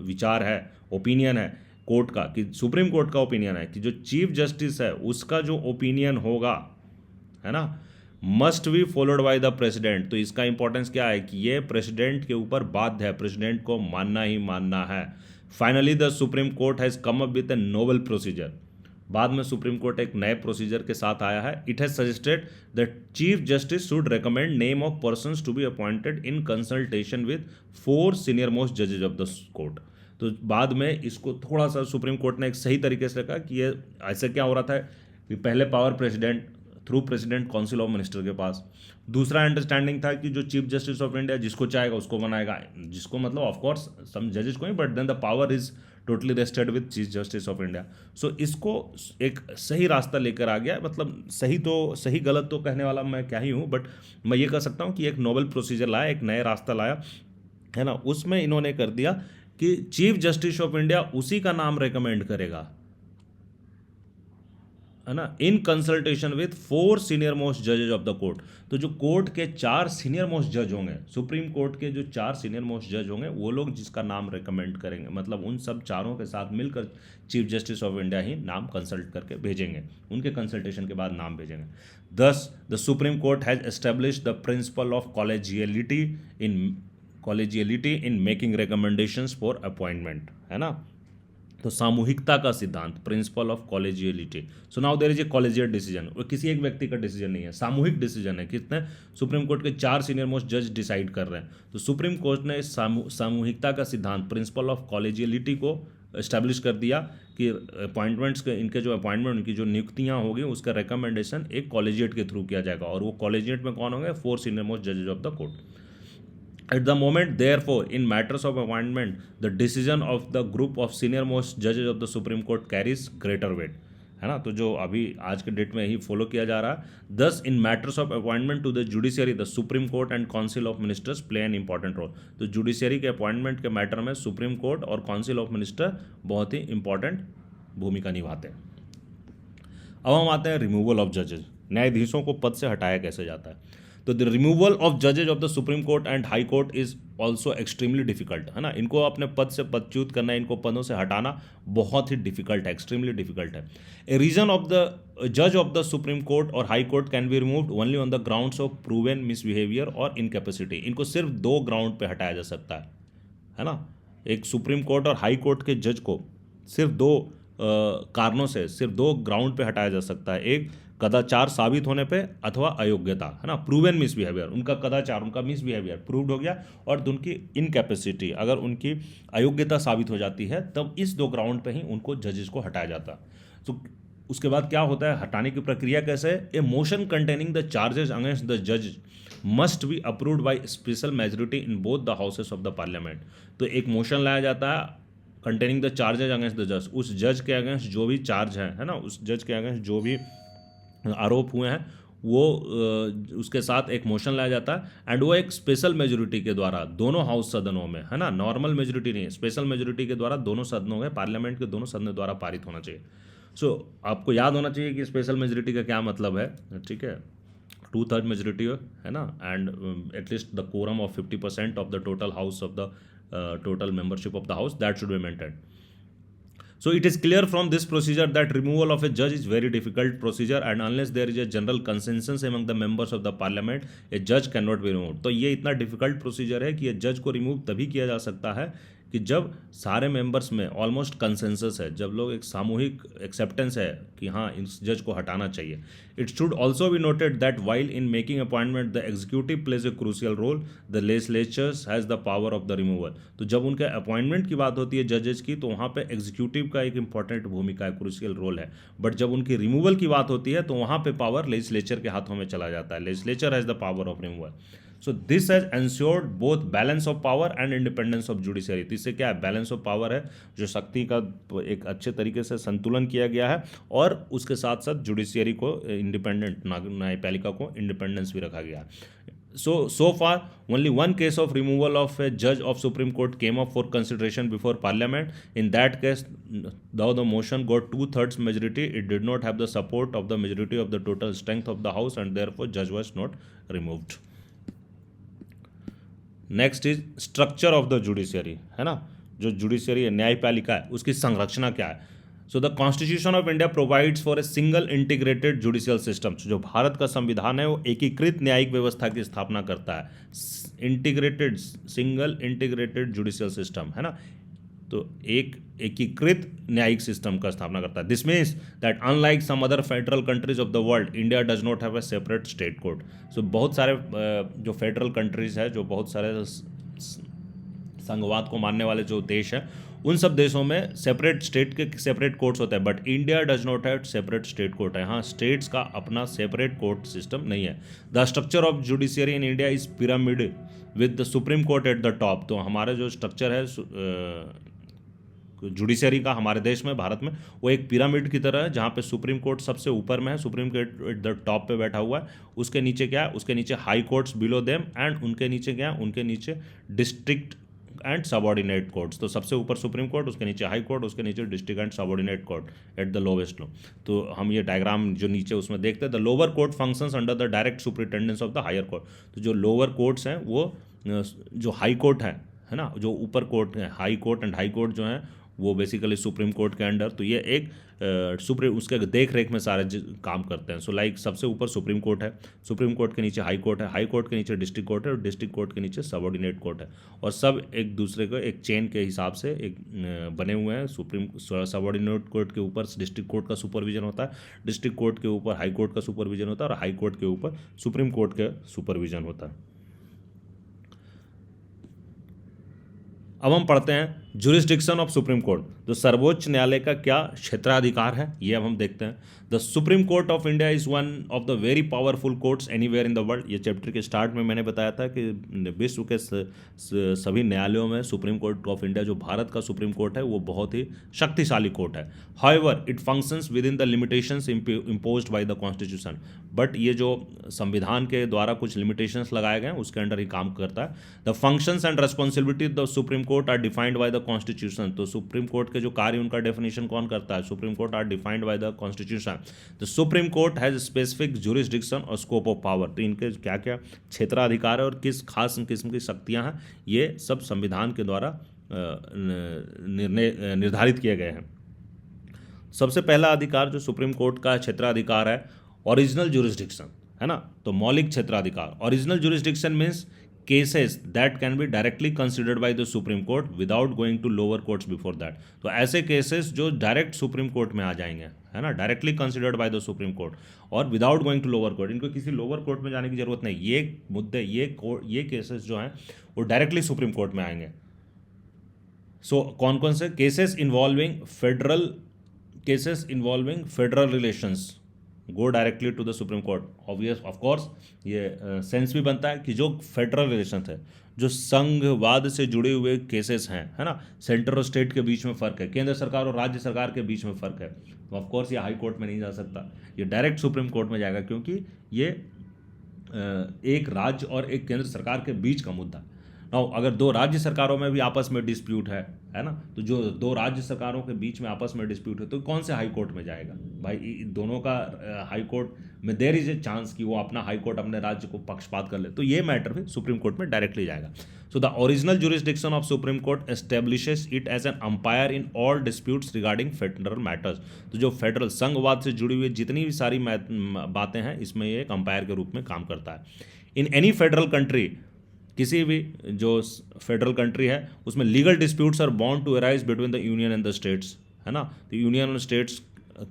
Speaker 1: विचार है, ओपिनियन है कोर्ट का, कि सुप्रीम कोर्ट का ओपिनियन है कि जो चीफ जस्टिस है उसका जो ओपिनियन होगा, है ना, must be followed by the president. तो इसका इंपॉर्टेंस क्या है कि ये प्रेसिडेंट के ऊपर बाध्य है, प्रेसिडेंट को मानना ही मानना है। Finally the supreme court has come up with A novel procedure. बाद में सुप्रीम कोर्ट एक नए प्रोसीजर के साथ आया है। It has suggested that chief justice should recommend name of persons to be appointed in consultation with 4 senior most जजेज of the court. तो बाद में इसको थोड़ा सा सुप्रीम कोर्ट ने एक सही तरीके से कहा कि ये ऐसे क्या हो रहा था कि पहले power president through president council of minister के पास, दूसरा अंडरस्टैंडिंग था कि जो चीफ जस्टिस ऑफ इंडिया जिसको चाहेगा उसको बनाएगा, जिसको मतलब ऑफकोर्स सम जजेस को ही, but then the power is totally rested with chief justice of India. So इसको एक सही रास्ता लेकर आ गया, मतलब सही तो सही गलत तो कहने वाला मैं क्या ही हूँ, बट मैं ये कह सकता हूँ कि एक नोबल प्रोसीजर लाया, एक नया रास्ता लाया, है ना। उसमें इन्होंने कर दिया कि चीफ जस्टिस ऑफ इंडिया उसी का नाम रेकमेंड करेगा, है ना, in consultation with 4 senior most जजेज ऑफ द कोर्ट। तो जो कोर्ट के 4 सीनियर मोस्ट जज होंगे, सुप्रीम कोर्ट के जो 4 सीनियर मोस्ट जज होंगे, वो लोग जिसका नाम रेकमेंड करेंगे, मतलब उन सब चारों के साथ मिलकर चीफ जस्टिस ऑफ इंडिया ही नाम कंसल्ट करके भेजेंगे, उनके कंसल्टेशन के बाद नाम भेजेंगे। Thus the supreme court has establish the principle of collegiality in making recommendations for appointment, है ना। तो सामूहिकता का सिद्धांत, principle of collegiality. So now there is a collegiate decision, वो किसी एक व्यक्ति का डिसीजन नहीं है, सामूहिक डिसीजन है। कितने? सुप्रीम कोर्ट के 4 सीनियर मोस्ट जज डिसाइड कर रहे हैं। तो सुप्रीम कोर्ट ने सामूहिकता का सिद्धांत, प्रिंसिपल ऑफ कॉलेजियलिटी को एस्टैब्लिश कर दिया कि अपॉइंटमेंट्स के, इनके जो अपॉइंटमेंट, उनकी जो नियुक्तियां होगी, उसका रिकमेंडेशन एक कॉलेजिएट के थ्रू किया जाएगा, और वो कॉलेजिएट में कौन होंगे? 4 सीनियर मोस्ट जजेज of the court. At the moment, therefore, in matters of appointment, the decision of the group of senior most judges of the Supreme Court carries greater weight, है ना। तो जो अभी आज के डेट में ही फॉलो किया जा रहा है। Thus, in matters of appointment to the judiciary, the Supreme Court and Council of Ministers play an important role। तो जुडिशरी के अपॉइंटमेंट के मैटर में सुप्रीम कोर्ट और काउंसिल ऑफ मिनिस्टर बहुत ही इंपॉर्टेंट भूमिका निभाते हैं। अब हम आते हैं रिमूवल ऑफ जजेज, न्यायाधीशों को पद से हटाया कैसे जाता है। तो द रिमूवल ऑफ जजेज of the supreme court and high court is also extremely difficult, है ना। इनको अपने पद से पदच्युत करना, इनको पदों से हटाना बहुत ही डिफिकल्ट है, एक्सट्रीमली डिफिकल्ट है। ए रीजन ऑफ द जज ऑफ द सुप्रीम कोर्ट और high court can be removed only on the grounds of proven misbehaviour और इनकैपेसिटी। इनको सिर्फ 2 ग्राउंड पे हटाया जा सकता है ना। एक सुप्रीम कोर्ट और हाई कोर्ट के जज को सिर्फ 2 कारणों से, सिर्फ 2 ग्राउंड पे हटाया जा सकता है। एक, कदाचार साबित होने पे अथवा अयोग्यता, है ना, प्रूवन मिसबिहेवियर, उनका कदाचार, उनका मिसबिहेवियर प्रूव्ड हो गया, और उनकी इनकैपेसिटी, अगर उनकी अयोग्यता साबित हो जाती है, तब इस 2 ग्राउंड पे ही उनको जजेस को हटाया जाता है। तो उसके बाद क्या होता है, हटाने की प्रक्रिया कैसे है? A motion containing the charges against the जज must be approved by special majority in both the houses of the parliament. तो एक मोशन लाया जाता है containing the charges against the जज, उस जज के अगेंस्ट जो भी चार्ज है ना, उस जज के अगेंस्ट जो भी आरोप हुए हैं, वो उसके साथ एक मोशन लाया जाता है, एंड वो एक स्पेशल मेजोरिटी के द्वारा दोनों हाउस सदनों में, है ना, नॉर्मल मेजोरिटी नहीं, स्पेशल मेजोरिटी के द्वारा दोनों सदनों में, पार्लियामेंट के दोनों सदनों द्वारा पारित होना चाहिए। सो आपको याद होना चाहिए कि स्पेशल मेजोरिटी का क्या मतलब है, ठीक है। 2/3 मेजोरिटी है ना, and at least the quorum of 50% of the total house of the total membership of the house, that should be maintained. So it is clear from this procedure that removal of a judge is very difficult procedure, and unless there is a general consensus among the members of the parliament, a judge cannot be removed. तो ये इतना difficult procedure है कि ये जज को remove तभी किया जा सकता है कि जब सारे मेंबर्स में ऑलमोस्ट कंसेंसस है, जब लोग एक सामूहिक एक्सेप्टेंस है कि हाँ इस जज को हटाना चाहिए। It should also be noted that while in making appointment the executive plays a crucial role, the legislatures has the power of the removal. तो जब उनके अपॉइंटमेंट की बात होती है जजेस की, तो वहाँ पे एग्जीक्यूटिव का एक इंपॉर्टेंट भूमिका है, क्रूशियल रोल है, बट जब उनकी रिमूवल की बात होती है तो वहाँ पे पावर लेजिस्लेचर के हाथों में चला जाता है। Legislature has the power of removal. So this has ensured both balance of power and independence of judiciary. तो इससे क्या है, बैलेंस ऑफ पावर है, जो शक्ति का एक अच्छे तरीके से संतुलन किया गया है, और उसके साथ साथ जुडिशियरी को इंडिपेंडेंट, न्यायपालिका को इंडिपेंडेंस भी रखा गया है। So far, only one case of removal of a judge of Supreme Court came up for consideration before Parliament. In that case, though the motion got 2/3 majority, it did not have the support of the majority of the total strength of the House, and therefore judge was not removed. Next is structure of the judiciary, है ना, जो judiciary है, न्यायपालिका है, उसकी संरचना क्या है। So the constitution of India provides for a single integrated judicial system. जो भारत का संविधान है वो एकीकृत न्यायिक व्यवस्था की स्थापना करता है, integrated, single integrated judicial system, है ना, तो एक एकीकृत न्यायिक सिस्टम का स्थापना करता है। This means that unlike some other federal countries of the world, India does not have a separate state court. So बहुत सारे जो फेडरल कंट्रीज है, जो बहुत सारे संघवाद को मानने वाले जो देश हैं, उन सब देशों में सेपरेट स्टेट के सेपरेट कोर्ट्स होते हैं, but India does not have separate state court है। हाँ, स्टेट्स का अपना सेपरेट कोर्ट सिस्टम नहीं है। The structure of judiciary in India is pyramid with the supreme court at the top. तो हमारा जो स्ट्रक्चर है जुडिशरी का हमारे देश में, भारत में, वो एक पिरामिड की तरह है, जहाँ पे सुप्रीम कोर्ट सबसे ऊपर में है, supreme court at the top पे बैठा हुआ है। उसके नीचे क्या है, उसके नीचे high courts below them, and उनके नीचे क्या है, उनके नीचे डिस्ट्रिक्ट एंड सबऑर्डिनेट कोर्ट्स। तो सबसे ऊपर सुप्रीम कोर्ट, उसके नीचे हाई कोर्ट, उसके नीचे district and subordinate court at the lowest low. तो हम ये डायग्राम जो नीचे उसमें देखते हैं, the lower court functions under the direct superintendence of the higher court. तो जो लोअर कोर्ट्स हैं वो जो हाई कोर्ट है ना, जो ऊपर कोर्ट है, high court and high court जो है वो बेसिकली सुप्रीम कोर्ट के अंडर, तो ये एक सुप्रीम उसके देख रेख में सारे काम करते हैं। सो लाइक सबसे ऊपर सुप्रीम कोर्ट है, सुप्रीम कोर्ट के नीचे हाई कोर्ट है, हाई कोर्ट के नीचे डिस्ट्रिक्ट कोर्ट है, और डिस्ट्रिक्ट कोर्ट के नीचे सबऑर्डिनेट कोर्ट है, और सब एक दूसरे को एक चेन के हिसाब से एक बने हुए हैं। सुप्रीम सबऑर्डिनेट कोर्ट के ऊपर डिस्ट्रिक्ट कोर्ट का सुपरविजन होता है, डिस्ट्रिक्ट कोर्ट के ऊपर हाई कोर्ट का सुपरविजन होता है, और हाई कोर्ट के ऊपर सुप्रीम कोर्ट का सुपरविजन होता है। अब हम पढ़ते हैं जुरिस्डिक्शन ऑफ सुप्रीम कोर्ट। तो सर्वोच्च न्यायालय का क्या क्षेत्राधिकार है, ये अब हम देखते हैं। The supreme court of India is one of the very powerful courts anywhere in the world. ये चैप्टर के स्टार्ट में मैंने बताया था कि विश्व के सभी न्यायालयों में सुप्रीम कोर्ट ऑफ इंडिया, जो भारत का सुप्रीम कोर्ट है, वो बहुत ही शक्तिशाली कोर्ट है। However it functions with in the limitations imposed bye the constitution. But ये जो संविधान के द्वारा कुछ लिमिटेशंस लगाए गए हैं, उसके अंडर ही काम करता है। The functions and responsibility the supreme court are defined by the constitution. तो सुप्रीम कोर्ट के जो कार्य, उनका डेफिनेशन कौन करता है, supreme court are defined by the constitution. The supreme court has specific jurisdiction और स्कोप ऑफ पावर। तो इनके क्या क्या क्षेत्राधिकार है और किस खास किस्म की शक्तियां हैं, ये सब संविधान के द्वारा निर्धारित किए गए हैं। सबसे पहला अधिकार जो सुप्रीम कोर्ट का क्षेत्राधिकार है, ओरिजिनल जुरिस्डिक्शन, है ना। तो मौलिक क्षेत्राधिकार, original jurisdiction means cases that can be directly considered by the supreme court without going to lower courts before that. तो ऐसे केसेस जो डायरेक्ट सुप्रीम कोर्ट में आ जाएंगे, है ना, directly considered by the supreme court और without going to lower court, इनको किसी लोअर कोर्ट में जाने की जरूरत नहीं। ये मुद्दे, ये केसेस जो हैं वो डायरेक्टली सुप्रीम कोर्ट में आएंगे। सो कौन कौन से cases involving federal relations go directly to the supreme court. Of course ये सेंस भी बनता है कि जो फेडरल रिलेशन है, जो संघवाद से जुड़े हुए केसेस हैं, है ना, सेंटर और स्टेट के बीच में फ़र्क है, केंद्र सरकार और राज्य सरकार के बीच में फ़र्क है, तो ऑफ कोर्स ये हाई कोर्ट में नहीं जा सकता, ये डायरेक्ट सुप्रीम कोर्ट में जाएगा, क्योंकि ये एक राज्य और एक केंद्र सरकार के बीच का मुद्दा। नाउ अगर दो राज्य सरकारों में भी आपस में डिस्प्यूट है ना, तो जो दो राज्य सरकारों के बीच में आपस में डिस्प्यूट है, तो कौन से हाई कोर्ट में जाएगा भाई। दोनों का हाई कोर्ट में देयर इज ए चांस कि वो अपना हाई कोर्ट अपने राज्य को पक्षपात कर ले, तो ये मैटर भी सुप्रीम कोर्ट में डायरेक्टली जाएगा। So the original jurisdiction of supreme court establishes it as an umpire in all disputes regarding federal matters. तो जो फेडरल संघवाद से जुड़ी हुई जितनी भी सारी बातें हैं, इसमें ये एक अंपायर के रूप में काम करता है। इन एनी फेडरल कंट्री, किसी भी जो फेडरल कंट्री है, उसमें legal disputes are bound to arise between the union and the states, है ना। तो यूनियन और स्टेट्स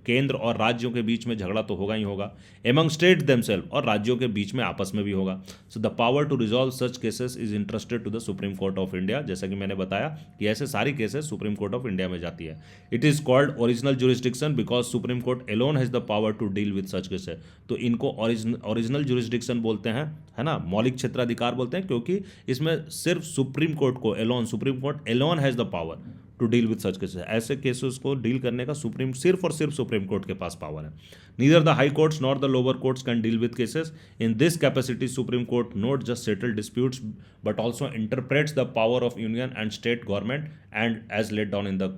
Speaker 1: केंद्र और राज्यों के बीच में झगड़ा तो होगा ही होगा, एमंग स्टेट देमसेल्फ, और राज्यों के बीच में आपस में भी होगा। So the power to resolve such cases is interested to the supreme court of India. जैसा कि मैंने बताया कि ऐसे सारी cases supreme court of India में जाती है। It is called original jurisdiction because supreme court alone has the power to deal with such cases. तो इनको ओरिजिनल जुरिस्डिक्शन बोलते हैं, है ना, मौलिक क्षेत्राधिकार बोलते हैं, क्योंकि इसमें सिर्फ सुप्रीम कोर्ट को alone, supreme court alone has the power to deal with such cases. ऐसे केसेस को डील करने का सिर्फ और सिर्फ सुप्रीम कोर्ट के पास पावर है। Neither the high courts nor the lower courts can deal with cases. In this capacity supreme court not just settle disputes but also interprets the power of union and state government and as laid down in the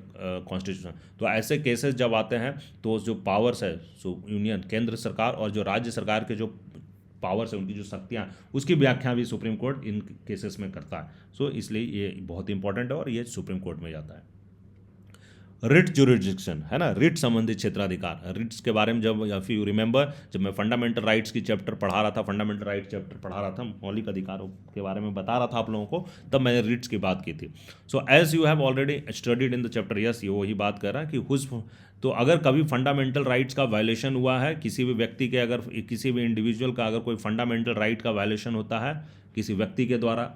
Speaker 1: constitution. तो ऐसे cases जब आते हैं तो जो powers है union, केंद्र सरकार, और जो राज्य सरकार के जो पावर्स है, उनकी जो शक्तियाँ, उसकी व्याख्या भी सुप्रीम कोर्ट इन केसेस में करता है। सो इसलिए ये बहुत इंपॉर्टेंट है और ये सुप्रीम कोर्ट में जाता है। रिट जुरिडिक्शन, है ना, रिट संबंधित क्षेत्राधिकार। रिट्स के बारे में जब, या फिर यू रिमेंबर, जब मैं फंडामेंटल राइट्स की चैप्टर पढ़ा रहा था, फंडामेंटल राइट चैप्टर पढ़ा रहा था, मौलिक अधिकारों के बारे में बता रहा था आप लोगों को, तब मैंने रिट्स की बात की थी। So as you have already studied in the chapter, yes, ये वही बात कर रहा है कि हुज, तो अगर कभी फंडामेंटल राइट्स का वायलेशन हुआ है, किसी भी व्यक्ति के, अगर किसी भी इंडिविजुअल का अगर कोई फंडामेंटल राइट का वायलेशन होता है किसी व्यक्ति के द्वारा,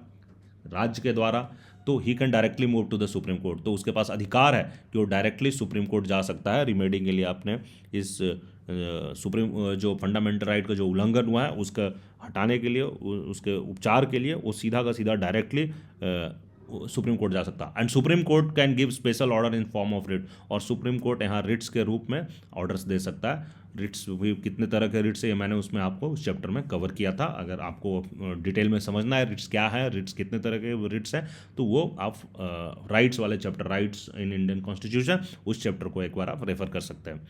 Speaker 1: राज्य के द्वारा, तो he can directly move to the supreme court. तो उसके पास अधिकार है कि वो डायरेक्टली सुप्रीम कोर्ट जा सकता है रिमेडी के लिए। आपने इस सुप्रीम जो फंडामेंटल राइट का जो उल्लंघन हुआ है उसका हटाने के लिए, उसके उपचार के लिए वो सीधा का सीधा डायरेक्टली सुप्रीम कोर्ट जा सकता है। And supreme court can give special order in form of writ, और सुप्रीम कोर्ट यहाँ रिट्स के रूप में ऑर्डर्स दे सकता है। रिट्स भी कितने तरह के रिट्स है, ये मैंने उसमें आपको उस चैप्टर में कवर किया था। अगर आपको डिटेल में समझना है रिट्स क्या है, रिट्स कितने तरह के रिट्स हैं, तो वो आप राइट्स वाले chapter, rights in Indian constitution, उस चैप्टर को एक बार आप रेफर कर सकते हैं।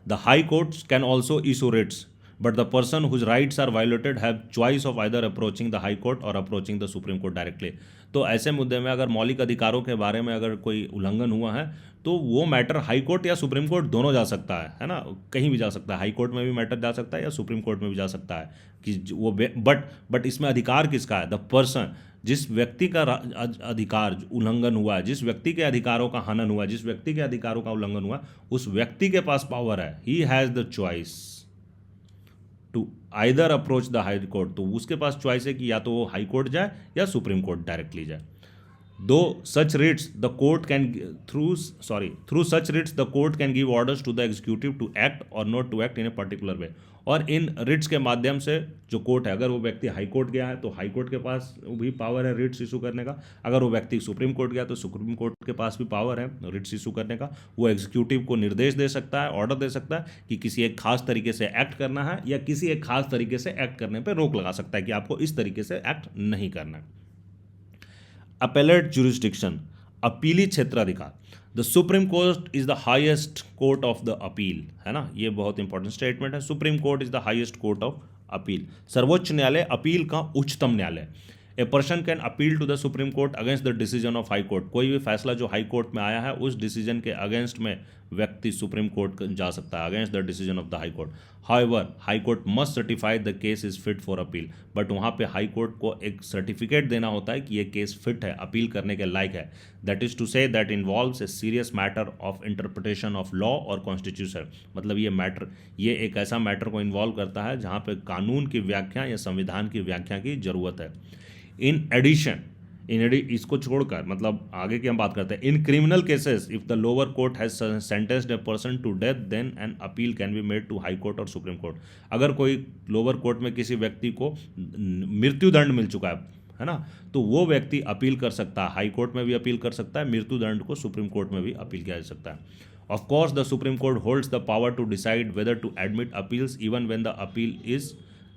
Speaker 1: The high courts can also issue Ritz but the person whose rights are violated have choice of either approaching the high court or approaching the supreme court directly। तो ऐसे मुद्दे में अगर मौलिक अधिकारों के बारे में अगर कोई उल्लंघन हुआ है तो वो मैटर हाई कोर्ट या सुप्रीम कोर्ट दोनों जा सकता है ना, कहीं भी जा सकता है। हाई कोर्ट में भी मैटर जा सकता है या सुप्रीम कोर्ट में भी जा सकता है कि वो बट इसमें अधिकार किसका है? द पर्सन, जिस व्यक्ति का अधिकार उल्लंघन हुआ है, जिस व्यक्ति के अधिकारों का हनन हुआ है, जिस व्यक्ति के अधिकारों का उल्लंघन हुआ, उस व्यक्ति के पास पावर है, he has the choice to either approach the high court. तो उसके पास चॉइस है कि या तो वो हाई कोर्ट जाए या सुप्रीम कोर्ट डायरेक्टली जाए। Though such writs the court can through such writs the court can give orders to the executive to act or not to act in a particular way. और इन Ritz के माध्यम से जो court है, अगर वो व्यक्ति हाई कोर्ट गया है तो हाई कोर्ट के पास भी पावर है रिट्स इशू करने का। अगर वो व्यक्ति सुप्रीम कोर्ट गया तो सुप्रीम कोर्ट के पास भी पावर है रिट्स इशू करने का। वो एग्जीक्यूटिव को निर्देश दे सकता है, ऑर्डर दे सकता है कि किसी एक खास तरीके से एक्ट करना है, या किसी एक खास तरीके से एक्ट करने पर रोक लगा सकता है कि आपको इस तरीके से एक्ट नहीं करना है। अपेलेट जुरिस्डिक्शन, अपीली क्षेत्राधिकार। The supreme court is the highest court of the appeal, है ना, ये बहुत इंपॉर्टेंट स्टेटमेंट है। Supreme court is the highest court of appeal, सर्वोच्च न्यायालय अपील का उच्चतम न्यायालय। A person can appeal to the supreme court against the decision of high court. कोई भी फैसला जो हाई कोर्ट में आया है उस डिसीजन के अगेंस्ट में व्यक्ति सुप्रीम कोर्ट जा सकता है, against the decision of the high court. However high court must certify the case is fit for appeal, but वहाँ पे हाई कोर्ट को एक सर्टिफिकेट देना होता है कि ये केस फिट है, अपील करने के लायक है। That is to say that involves a serious matter of interpretation of law और कॉन्स्टिट्यूशन। मतलब ये एक ऐसा मैटर को इन्वॉल्व करता है जहाँ पे कानून की व्याख्या या संविधान की व्याख्या की जरूरत है। इन एडिशन, इसको छोड़कर, मतलब आगे की हम बात करते हैं। In criminal cases if the lower court has sentenced a person to death then an appeal can be made to high court और सुप्रीम कोर्ट। अगर कोई लोअर कोर्ट में किसी व्यक्ति को मृत्युदंड मिल चुका है ना, तो वो व्यक्ति अपील कर सकता है, हाई कोर्ट में भी अपील कर सकता है, मृत्युदंड को सुप्रीम कोर्ट में भी अपील किया जा सकता है। Of course the supreme court holds the power to decide whether to admit appeals even when the appeal is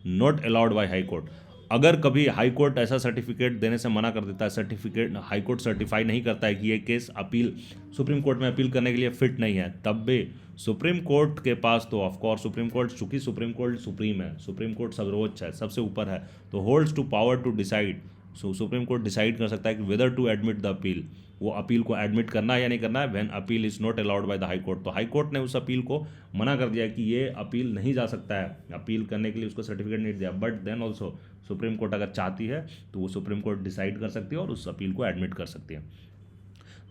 Speaker 1: not allowed by high court. अगर कभी हाई कोर्ट ऐसा सर्टिफिकेट देने से मना कर देता है, सर्टिफिकेट हाई कोर्ट सर्टिफाई नहीं करता है कि ये केस अपील सुप्रीम कोर्ट में अपील करने के लिए फिट नहीं है, तब भी सुप्रीम कोर्ट के पास तो ऑफकोर्स सुप्रीम कोर्ट, चूंकि सुप्रीम कोर्ट सुप्रीम है, सुप्रीम कोर्ट सर्वोच्च है, सबसे ऊपर है, तो holds to power to decide. Supreme court decide कर सकता है कि whether to admit the appeal, वो अपील को एडमिट करना है या नहीं करना है। When appeal is not allowed by the high court, तो हाई कोर्ट ने उस अपील को मना कर दिया कि ये अपील नहीं जा सकता है, अपील करने के लिए उसको सर्टिफिकेट नहीं दिया। But then also supreme court अगर चाहती है तो वो सुप्रीम कोर्ट डिसाइड कर सकती है और उस अपील को एडमिट कर सकती है।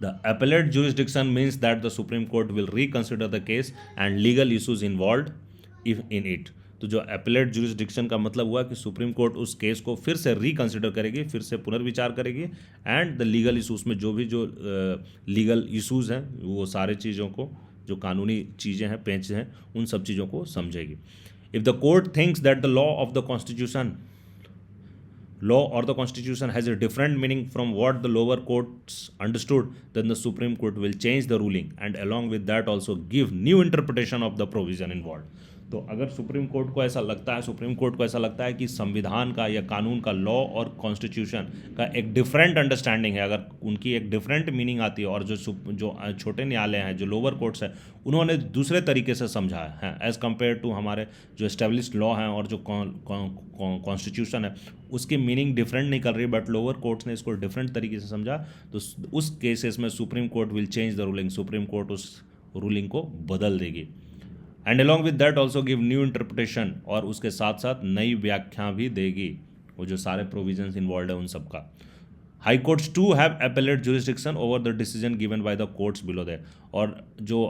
Speaker 1: The appellate jurisdiction means that the Supreme Court will reconsider the case and legal issues involved if in it. तो जो appellate jurisdiction का मतलब हुआ कि सुप्रीम कोर्ट उस केस को फिर से रिकंसिडर करेगी, फिर से पुनर्विचार करेगी, एंड द लीगल इशूज़ में जो भी जो लीगल इशूज़ हैं वो सारे चीज़ों को, जो कानूनी चीज़ें हैं, पेंच हैं, उन सब चीज़ों को समझेगी. If the court thinks that the law of the constitution law or the constitution has a different meaning from what the lower courts understood, then the Supreme Court will change the ruling and along with that also give new interpretation of the provision involved. तो अगर supreme court को ऐसा लगता है, supreme court को ऐसा लगता है कि संविधान का या कानून का, लॉ और कॉन्स्टिट्यूशन का एक डिफरेंट अंडरस्टैंडिंग है, अगर उनकी एक डिफरेंट मीनिंग आती है और जो छोटे न्यायालय हैं, जो लोअर कोर्ट्स हैं, उन्होंने दूसरे तरीके से समझा है एज़ कम्पेयर टू हमारे जो एस्टेब्लिश्ड लॉ हैं और जो कॉन्स्टिट्यूशन है, उसकी मीनिंग डिफरेंट नहीं कर रही, बट लोअर कोर्ट्स ने इसको डिफरेंट तरीके से समझा, तो उस केसेस में supreme court will change the ruling, supreme court उस रूलिंग को बदल देगी. And along with that also give new interpretation, और उसके साथ साथ नई व्याख्या भी देगी, वो जो सारे प्रोविजंस इन्वॉल्व है उन सब का. High courts to have appellate jurisdiction over the decision given by the courts below there, और जो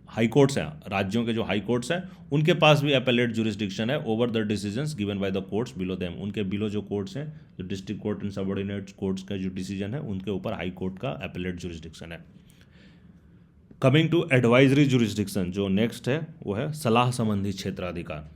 Speaker 1: हाई कोर्ट्स हैं, राज्यों के जो हाई कोर्ट्स हैं, उनके पास भी एपेलेट जुरिस्डिक्शन है over the decisions given by the courts below them. उनके बिलो जो कोर्ट्स हैं, जो district court and subordinate courts का जो डिसीजन है, उनके ऊपर हाई कोर्ट का एपेलेट जुरिस्डिक्शन है. कमिंग टू एडवाइजरी जुरिस्डिक्शन, जो नेक्स्ट है वो है सलाह संबंधी क्षेत्राधिकार.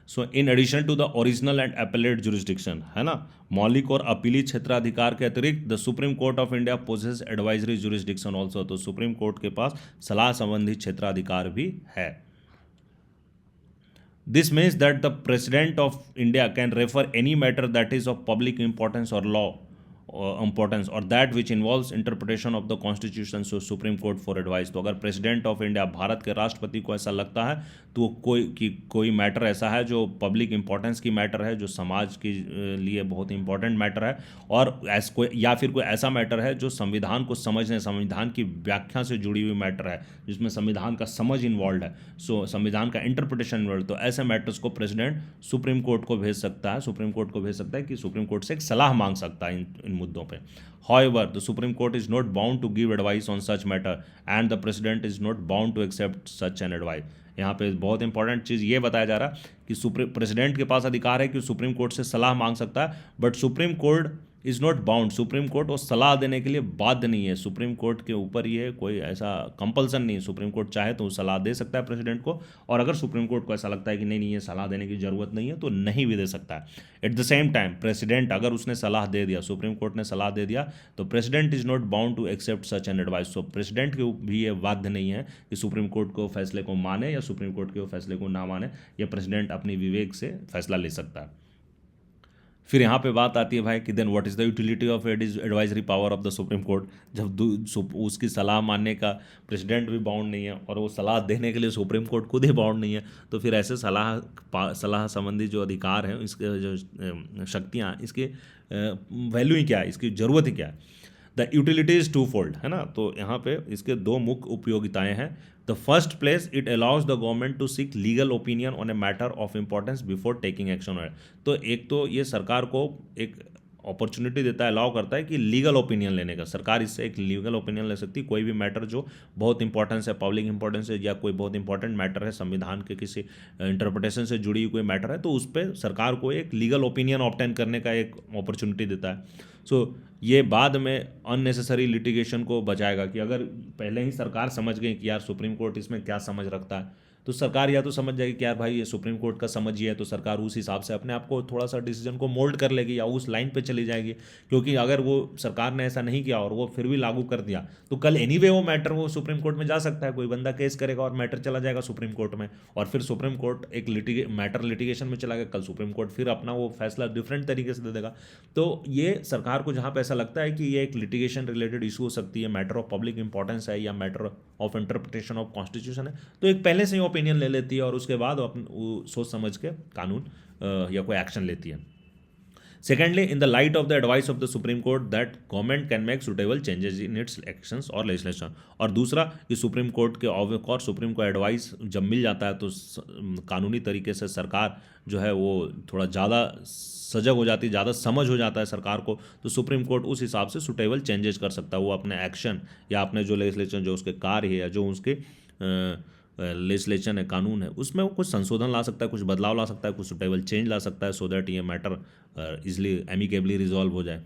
Speaker 1: So in addition to the original and appellate jurisdiction, है ना, मौलिक और अपीली क्षेत्राधिकार के अतिरिक्त the supreme court of India possess advisory jurisdiction also. तो सुप्रीम कोर्ट के पास सलाह संबंधी क्षेत्राधिकार भी है. This means that the president of India can refer any matter that is of public importance और लॉ इम्पोर्टेंस और that which involves interpretation of the constitution so supreme court for advice. तो अगर प्रेसिडेंट ऑफ इंडिया, भारत के राष्ट्रपति को ऐसा लगता है तो कोई मैटर ऐसा है जो पब्लिक इंपॉर्टेंस की मैटर है, जो समाज के लिए बहुत इंपॉर्टेंट मैटर है, और या फिर कोई ऐसा मैटर है जो संविधान को समझने, संविधान की व्याख्या से जुड़ी हुई मैटर है, जिसमें संविधान का समझ इन्वॉल्व है, सो संविधान का इंटरप्रिटेशन इन्वॉल्व, तो ऐसे मैटर्स को प्रेसिडेंट सुप्रीम कोर्ट को भेज सकता है, सुप्रीम कोर्ट को भेज सकता है कि सुप्रीम कोर्ट से एक सलाह मांग सकता है इन मुद्दों पे. However, the Supreme Court is not bound to give advice on such matter and the President is not bound to accept such an advice. यहाँ पे बहुत इंपॉर्टेंट चीज़ ये बताया जा रहा कि प्रेसिडेंट के पास अधिकार है कि सुप्रीम कोर्ट से सलाह मांग सकता है, but supreme court is not bound, supreme court वो सलाह देने के लिए बाध्य नहीं है. सुप्रीम कोर्ट के ऊपर ये कोई ऐसा कंपल्सन नहीं है, सुप्रीम कोर्ट चाहे तो सलाह दे सकता है प्रेसिडेंट को, और अगर सुप्रीम कोर्ट को ऐसा लगता है कि नहीं ये सलाह देने की ज़रूरत नहीं है तो नहीं भी दे सकता है. At the same time president अगर उसने सलाह दे दिया, सुप्रीम कोर्ट ने सलाह दे दिया, तो president is not bound to accept such an advice. So president के भी ये बाध्य नहीं है कि सुप्रीम कोर्ट को फैसले को माने या सुप्रीम कोर्ट के फैसले को ना माने, या प्रेसिडेंट अपनी विवेक से फैसला ले सकता है. फिर यहाँ पे बात आती है भाई कि then what is the utility of advisory power of the supreme court. जब उसकी सलाह मानने का प्रेसिडेंट भी बाउंड नहीं है और वो सलाह देने के लिए सुप्रीम कोर्ट खुद ही बाउंड नहीं है, तो फिर ऐसे सलाह संबंधी जो अधिकार हैं, इसके जो शक्तियाँ, इसकी वैल्यू ही क्या है, इसकी ज़रूरत ही क्या है. The utility is two fold, है ना. तो यहाँ पे इसके दो मुख्य उपयोगिताएँ हैं. The first place, it allows the government to seek legal opinion on a matter of importance before taking action. तो एक तो ये सरकार को एक अपॉर्चुनिटी देता है, अलाउ करता है कि लीगल ओपिनियन लेने का, सरकार इससे एक लीगल ओपिनियन ले सकती है. कोई भी मैटर जो बहुत इंपॉर्टेंस है, पब्लिक इंपॉर्टेंस है, या कोई बहुत इंपॉर्टेंट मैटर है, संविधान के किसी इंटरप्रिटेशन से जुड़ी हुई कोई मैटर है, तो उस पर सरकार को एक लीगल ओपिनियन ऑब्टेन करने का एक अपॉर्चुनिटी देता है. सो ये बाद में अननेसेसरी लिटिगेशन को बचाएगा कि अगर पहले ही सरकार समझ गई कि यार सुप्रीम कोर्ट इसमें क्या समझ रखता है, तो सरकार या तो समझ जाएगी कि यार भाई ये सुप्रीम कोर्ट का समझ ही है, तो सरकार उस हिसाब से अपने आप को थोड़ा सा डिसीजन को मोल्ड कर लेगी या उस लाइन पे चली जाएगी. क्योंकि अगर वो सरकार ने ऐसा नहीं किया और वो फिर भी लागू कर दिया, तो कल एनीवे वो मैटर वो सुप्रीम कोर्ट में जा सकता है, कोई बंदा केस करेगा और मैटर चला जाएगा सुप्रीम कोर्ट में, और फिर सुप्रीम कोर्ट एक मैटर लिटिगेशन में चला गया, कल सुप्रीम कोर्ट फिर अपना वो फैसला डिफरेंट तरीके से दे देगा. तो ये सरकार को जहाँ पर ऐसा लगता है कि ये एक लिटिगेशन रिलेटेड इशू हो सकती है, मैटर ऑफ पब्लिक इंपॉर्टेंस है या matter of interpretation of constitution है, तो एक पहले से ही ओपिनियन ले लेती है और उसके बाद वो सोच समझ के कानून या कोई एक्शन लेती है. Secondly, in the light of the advice of the supreme court that government can make suitable changes in its actions और लेजिस्लेशन। और दूसरा कि सुप्रीम कोर्ट के और सुप्रीम को एडवाइस जब मिल जाता है तो कानूनी तरीके से सरकार जो है वो थोड़ा ज़्यादा सजग हो जाती है, ज़्यादा समझ हो जाता है सरकार को, तो सुप्रीम कोर्ट उस हिसाब से सुटेबल चेंजेस कर सकता है। वो अपने एक्शन या अपने जो लेजिस्लेशन, जो उसके कार्य है या जो उसके लेजिस्लेशन है, कानून है, उसमें वो कुछ संशोधन ला सकता है, कुछ बदलाव ला सकता है, कुछ सुटेबल चेंज ला सकता है, सो दैट ये मैटर इजली एमिकेबली रिजॉल्व हो जाए।